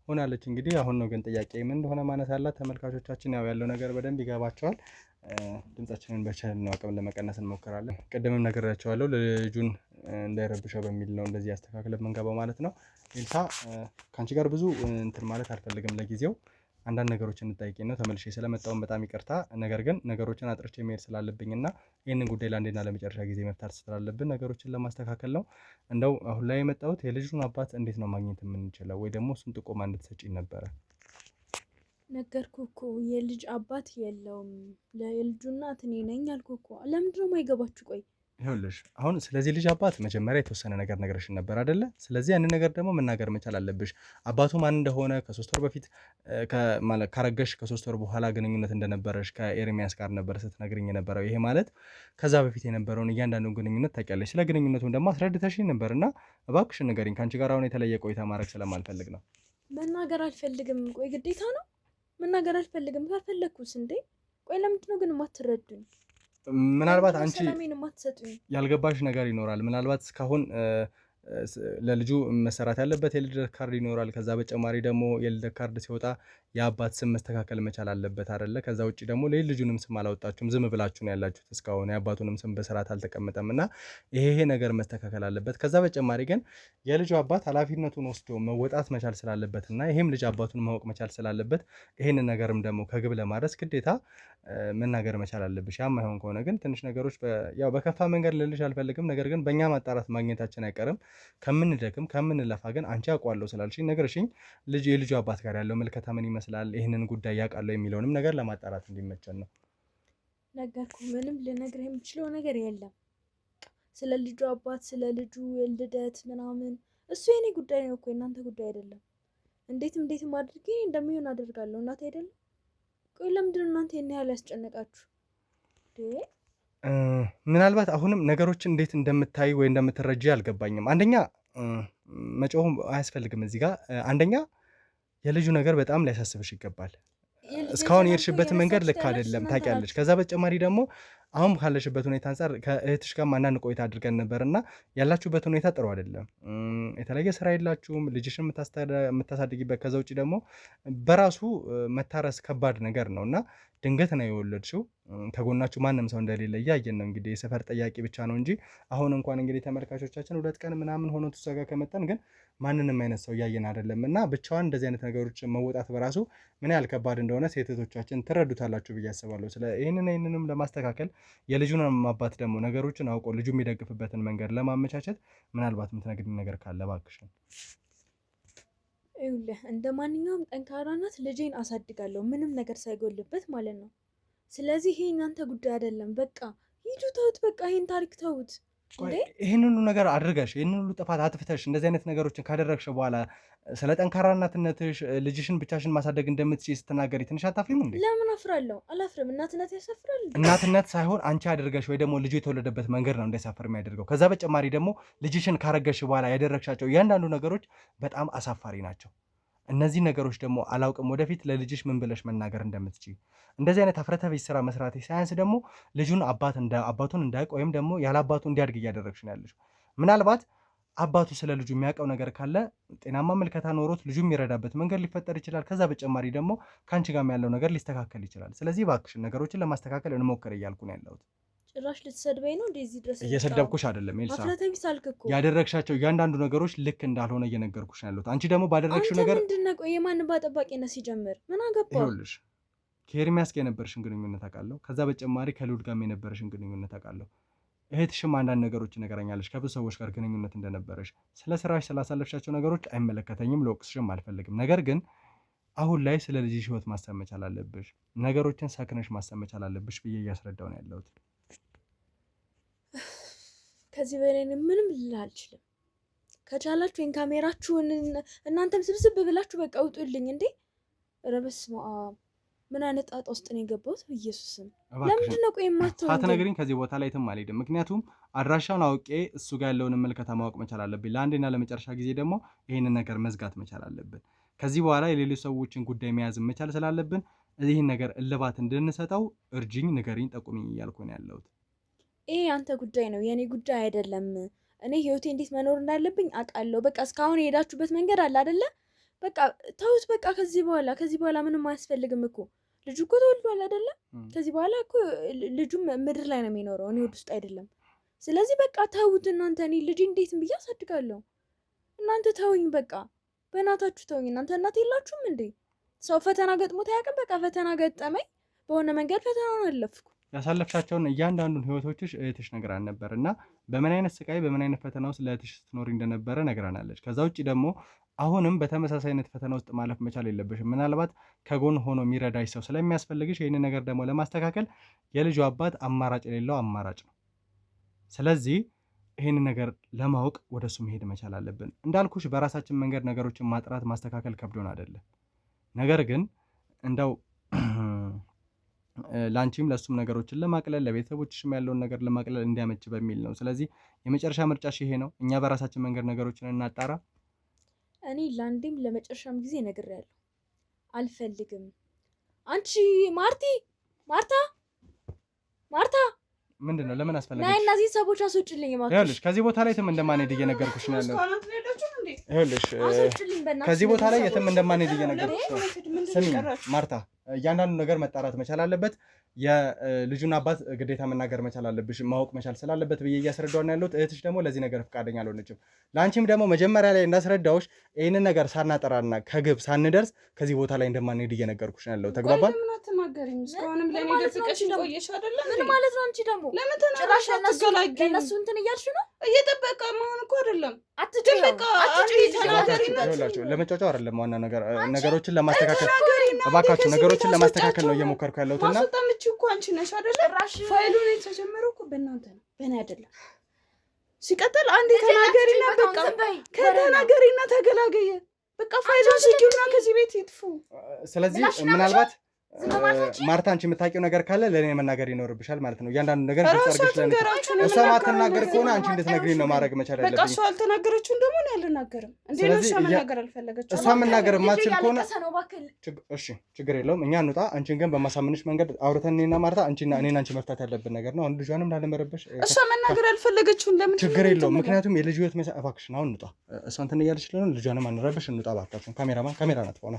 ሆናለች። እንግዲህ አሁን ነው ግን ጥያቄ ምን እንደሆነ ማነሳላት። ተመልካቾቻችን ያው ያለው ነገር በደንብ ይገባቸዋል። ድምጻችንን በቻልነው አቅም ለመቀነስ እንሞክራለን። ቅድምም ነግሬያቸዋለሁ ልጁን እንዳይረብሸው በሚል ነው እንደዚህ ያስተካክለ የምንገባው ማለት ነው። ኤልሳ ከአንቺ ጋር ብዙ እንትን ማለት አልፈልግም ለጊዜው አንዳንድ ነገሮችን እንጠይቂ ነው። ተመልሼ ስለመጣውን በጣም ይቅርታ። ነገር ግን ነገሮችን አጥርቼ መሄድ ስላለብኝና ይህንን ጉዳይ ለአንዴና ለመጨረሻ ጊዜ መፍታት ስላለብን ነገሮችን ለማስተካከል ነው። እንደው አሁን ላይ የመጣሁት የልጁን አባት እንዴት ነው ማግኘት የምንችለው ወይ ደግሞ እሱን ጥቆማ እንድትሰጪኝ ነበረ። ነገርኩ እኮ የልጅ አባት የለውም። የልጁ እናት እኔ ነኝ አልኩ እኮ። ለምንድን ነው የማይገባችሁ? ቆይ ይኸውልሽ አሁን ስለዚህ ልጅ አባት መጀመሪያ የተወሰነ ነገር ነግረሽን ነበር አይደለ? ስለዚህ ያንን ነገር ደግሞ መናገር መቻል አለብሽ። አባቱ ማን እንደሆነ ከ3 ወር በፊት ካረገሽ ከ3 ወር በኋላ ግንኙነት እንደነበረሽ ከኤርሚያስ ጋር ነበር ስትነግርኝ የነበረው። ይሄ ማለት ከዛ በፊት የነበረውን እያንዳንዱን ግንኙነት ታውቂያለሽ። ስለ ግንኙነቱም ደግሞ አስረድተሽኝ ነበርና እባክሽን ንገሪኝ። ከአንቺ ጋር አሁን የተለየ ቆይታ ማድረግ ስለማልፈልግ ነው። መናገር አልፈልግም። ቆይ ግዴታ ነው መናገር አልፈልግም። ካልፈለግኩስ እንዴ? ቆይ ለምንድን ነው ግን የማትረዱኝ? ምናልባት አንቺ ሰላሜን የማትሰጡኝ ያልገባሽ ነገር ይኖራል። ምናልባት እስካሁን ለልጁ መሰራት ያለበት የልደት ካርድ ይኖራል። ከዛ በተጨማሪ ደግሞ የልደት ካርድ ሲወጣ የአባት ስም መስተካከል መቻል አለበት አይደለ? ከዛ ውጭ ደግሞ ልጁንም ስም አላወጣችሁም፣ ዝም ብላችሁ ነው ያላችሁት እስካሁን። የአባቱንም ስም በስርዓት አልተቀመጠም እና ይሄ ነገር መስተካከል አለበት። ከዛ በተጨማሪ ግን የልጁ አባት ኃላፊነቱን ወስዶ መወጣት መቻል ስላለበት እና ይሄም ልጅ አባቱን ማወቅ መቻል ስላለበት ይሄንን ነገርም ደግሞ ከግብ ለማድረስ ግዴታ መናገር መቻል አለብሽ። ያም አይሆን ከሆነ ግን ትንሽ ነገሮች ያው በከፋ መንገድ ልልሽ አልፈልግም፣ ነገር ግን በእኛ ማጣራት ማግኘታችን አይቀርም። ከምንደክም ከምንለፋ ግን አንቺ አውቀዋለሁ ስላልሽኝ ነገርሽኝ የልጁ አባት ጋር ያለው መልከታ ምን ይመስላል፣ ይህንን ጉዳይ ያውቃለሁ የሚለውንም ነገር ለማጣራት እንዲመቸን ነው። ነገርኩ። ምንም ልነግርህ የምችለው ነገር የለም ስለ ልጁ አባት፣ ስለ ልጁ የልደት ምናምን። እሱ የኔ ጉዳይ ነው እኮ የእናንተ ጉዳይ አይደለም። እንዴትም አድርጌ እንደሚሆን አደርጋለሁ። እናት አይደለም። ቆይ ለምንድን እናንተ ይሄን ያህል ያስጨነቃችሁ? ምናልባት አሁንም ነገሮችን እንዴት እንደምታይ ወይ እንደምትረጂ አልገባኝም። አንደኛ መጮህ አያስፈልግም እዚህ ጋር። አንደኛ የልጁ ነገር በጣም ሊያሳስብሽ ይገባል። እስካሁን የሄድሽበት መንገድ ልክ አይደለም ታውቂያለሽ። ከዛ በተጨማሪ ደግሞ አሁን ካለሽበት ሁኔታ አንጻር ከእህትሽ ጋር አንዳንድ ቆይታ አድርገን ነበርና ያላችሁበት ሁኔታ ጥሩ አይደለም። የተለየ ስራ የላችሁም፣ ልጅሽን የምታሳድጊበት። ከዛ ውጭ ደግሞ በራሱ መታረስ ከባድ ነገር ነው እና ድንገት ነው የወለድሽው። ከጎናችሁ ማንም ሰው እንደሌለ እያየን ነው። እንግዲህ የሰፈር ጠያቂ ብቻ ነው እንጂ አሁን እንኳን እንግዲህ ተመልካቾቻችን 2 ቀን ምናምን ሆኖ እሷ ጋር ከመጣን ግን ማንንም አይነት ሰው እያየን አይደለም እና ብቻዋን እንደዚህ አይነት ነገሮች መወጣት በራሱ ምን ያህል ከባድ እንደሆነ ሴቶቻችን ትረዱታላችሁ ብዬ አስባለሁ። ይህንንም ለማስተካከል የልጁን አባት ደግሞ ነገሮችን አውቆ ልጁ የሚደግፍበትን መንገድ ለማመቻቸት ምናልባት የምትነግሪኝ ነገር ካለ እባክሽን። ይኸውልህ እንደ ማንኛውም ጠንካራ እናት ልጄን አሳድጋለሁ ምንም ነገር ሳይጎልበት ማለት ነው። ስለዚህ ይሄ እናንተ ጉዳይ አይደለም። በቃ ሂዱ ተውት። በቃ ይሄን ታሪክ ተውት። ይህን ሁሉ ነገር አድርገሽ ይህን ሁሉ ጥፋት አጥፍተሽ እንደዚህ አይነት ነገሮችን ካደረግሽ በኋላ ስለ ጠንካራ እናትነትሽ ልጅሽን ብቻሽን ማሳደግ እንደምትችይ ስትናገሪ ትንሽ አታፍሪም እንዴ? ለምን አፍራለሁ? አላፍርም። እናትነት ያሳፍራል። እናትነት ሳይሆን አንቺ አድርገሽ ወይ ደግሞ ልጁ የተወለደበት መንገድ ነው እንዳይሳፈር የሚያደርገው። ከዛ በተጨማሪ ደግሞ ልጅሽን ካረገሽ በኋላ ያደረግሻቸው እያንዳንዱ ነገሮች በጣም አሳፋሪ ናቸው። እነዚህ ነገሮች ደግሞ አላውቅም ወደፊት ለልጅሽ ምን ብለሽ መናገር እንደምትችይ። እንደዚህ አይነት አፍረተቢስ ስራ መስራት ሳያንስ ደግሞ ልጁን አባቱን እንዳያውቅ ወይም ደግሞ ያለ አባቱ እንዲያድግ እያደረግሽ ነው ያለሽ። ምናልባት አባቱ ስለ ልጁ የሚያውቀው ነገር ካለ ጤናማ መልከታ ኖሮት ልጁ የሚረዳበት መንገድ ሊፈጠር ይችላል። ከዛ በተጨማሪ ደግሞ ከአንቺ ጋር ያለው ነገር ሊስተካከል ይችላል። ስለዚህ እባክሽን ነገሮችን ለማስተካከል እንሞክር እያልኩ ነው ያለሁት። ጭራሽ ልትሰድበኝ ነው እንደዚህ ድረስ? እየሰደብኩሽ አይደለም ኤልሳ፣ አፍረተቢስ አልክ እኮ። ያደረግሻቸው እያንዳንዱ ነገሮች ልክ እንዳልሆነ እየነገርኩሽ ነው ያለሁት። አንቺ ደግሞ ባደረግሽው ነገር ምንድን ነው? ቆይ የማንን ባጠባቂነት ሲጀምር ምን አገባው? ይኸውልሽ ከኤርሚያስ ጋር የነበረሽን ግንኙነት አውቃለሁ። ከዛ በተጨማሪ ከልዑል ጋር የነበረሽን ግንኙነት አውቃለሁ። እህትሽም አንዳንድ ነገሮች ነገረኛለች ከብዙ ሰዎች ጋር ግንኙነት እንደነበረሽ ስለ ስራሽ ስላሳለፍሻቸው ነገሮች አይመለከተኝም ልወቅስሽም አልፈልግም ነገር ግን አሁን ላይ ስለ ልጅሽ ህይወት ማሰብ መቻል አለብሽ ነገሮችን ሰክነሽ ማሰብ መቻል አለብሽ ብዬ እያስረዳው ነው ያለሁት ከዚህ በላይ ምንም ልል አልችልም ከቻላችሁ ወይን ካሜራችሁን እናንተም ስብስብ ብላችሁ በቃ ውጡልኝ እንዴ ኧረ በስመ አብ ምን አይነት ጣጣ ውስጥ ነው የገባሁት በኢየሱስም ለምንድን ነው ቆይ የማትተው ሳትነግሪኝ ከዚህ ቦታ ላይ ትም አልሄድም ምክንያቱም አድራሻውን አውቄ እሱ ጋር ያለውን መልከታ ማወቅ መቻል አለብኝ ለአንዴና ለመጨረሻ ጊዜ ደግሞ ይሄንን ነገር መዝጋት መቻል አለብን ከዚህ በኋላ የሌሎች ሰዎችን ጉዳይ መያዝ መቻል ስላለብን ይሄን ነገር እልባት እንድንሰጠው እርጅኝ ንገሪኝ ጠቁሚኝ እያልኩ ነው ያለሁት ይሄ አንተ ጉዳይ ነው የኔ ጉዳይ አይደለም እኔ ህይወቴ እንዴት መኖር እንዳለብኝ አውቃለሁ በቃ እስካሁን የሄዳችሁበት መንገድ አለ አይደለ በቃ ተውት በቃ ከዚህ በኋላ ምንም አያስፈልግም እኮ ልጁ እኮ ተወልዷል አይደለ ከዚህ በኋላ እኮ ልጁም ምድር ላይ ነው የሚኖረው እኔ ወድ ውስጥ አይደለም ስለዚህ በቃ ተውት እናንተ እኔ ልጅ እንዴትም ብዬ አሳድጋለሁ እናንተ ተውኝ በቃ በእናታችሁ ተውኝ እናንተ እናት የላችሁም እንዴ ሰው ፈተና ገጥሞት አያውቅም በቃ ፈተና ገጠመኝ በሆነ መንገድ ፈተናውን አለፍኩ ያሳለፍሻቸውን እያንዳንዱን ህይወቶችሽ እህትሽ ነግራን ነበር እና በምን አይነት ስቃይ በምን አይነት ፈተና ውስጥ ለእህትሽ ስትኖሪ እንደነበረ ነግራናለች ከዛ ውጭ ደግሞ አሁንም በተመሳሳይነት ፈተና ውስጥ ማለፍ መቻል የለብሽም ምናልባት ከጎን ሆኖ የሚረዳሽ ሰው ስለሚያስፈልግሽ ይህንን ነገር ደግሞ ለማስተካከል የልጁ አባት አማራጭ የሌለው አማራጭ ነው ስለዚህ ይህንን ነገር ለማወቅ ወደሱ መሄድ መቻል አለብን እንዳልኩሽ በራሳችን መንገድ ነገሮችን ማጥራት ማስተካከል ከብዶን አይደለም ነገር ግን እንደው ላንቺም ለሱም ነገሮችን ለማቅለል ለቤተሰቦችሽም ያለውን ነገር ለማቅለል እንዲያመች በሚል ነው ስለዚህ የመጨረሻ ምርጫሽ ይሄ ነው እኛ በራሳችን መንገድ ነገሮችን እናጣራ እኔ ለአንዴም ለመጨረሻም ጊዜ ነግሬያለሁ አልፈልግም አንቺ ማርታ ምንድነው ለምን አስፈልገሽ ናይ እነዚህ ሰዎች አስወጭልኝ ማለት ይኸውልሽ ከዚህ ቦታ ላይ የትም እንደማንሄድ እየነገርኩሽ ነው ያለው ይኸውልሽ ከዚህ ቦታ ላይ የትም እንደማንሄድ እየነገርኩሽ ነው ስሚ ማርታ እያንዳንዱ ነገር መጣራት መቻል አለበት የልጁን አባት ግዴታ መናገር መቻል አለብሽ ማወቅ መቻል ስላለበት ብዬ እያስረዳው ነው ያለሁት እህትሽ ደግሞ ለዚህ ነገር ፈቃደኛ አልሆነችም ላንቺም ደግሞ መጀመሪያ ላይ እንዳስረዳውሽ ይሄንን ነገር ሳናጠራና ከግብ ሳንደርስ ከዚህ ቦታ ላይ እንደማንሄድ እየነገርኩሽ ነው ያለው ተግባባን ለምን አትናገሪም እስካሁንም ለኔ ደብቀሽ ቆየሽ አይደለ ምን ማለት ነው አንቺ ደግሞ ለምን ተናገርሽ ለነሱ እንትን እያልሽ ነው እየጠበቀ መሆን እኮ አይደለም አትጨበቃ ይኸውላችሁ ለመጫወቻው አይደለም ዋና ነገር ነገሮችን ለማስተካከል እባካችሁ ነገሮችን ለማስተካከል ነው እየሞከርኩ ያለሁት እና ማስወጣምጪ እኮ አንቺ ነሽ አይደለ ፋይሉን የተጀመረው እኮ በእናንተ ነው በእኔ አይደለም ሲቀጥል አንዴ ተናገሪና በቃ ከተናገሪና ተገላገየ በቃ ፋይሉን ሲኪውና ከዚህ ቤት ይጥፉ ስለዚህ ምናልባት ማርታ አንቺ የምታውቂው ነገር ካለ ለኔ መናገር ይኖርብሻል ማለት ነው እያንዳንዱ ነገር ግልጽ ለኔ እሷ ማትናገር ከሆነ አንቺ እንድትነግሪኝ ነው ማድረግ መቻል ያለብኝ በቃ እሷ አልተናገረችው ደግሞ ነው ያልናገርም እንዴ ነው እሷ መናገር አልፈለገችው እሷ መናገር ማትችል ከሆነ እሺ ችግር የለውም እኛ እንውጣ አንቺን ግን በማሳመንሽ መንገድ አውርተን እኔና ማርታ እኔና አንቺ መፍታት ያለብን ነገር ነው አሁን ልጇንም ላለመረበሽ እሷ መናገር አልፈለገችው ለምን ችግር የለውም ምክንያቱም የልጅ ህይወት እባክሽን አሁን እንውጣ እሷ እንትን እያለች ስለሆነ ልጇንም አንረበሽ እንውጣ እባክሽን ካሜራ ናት ሆነ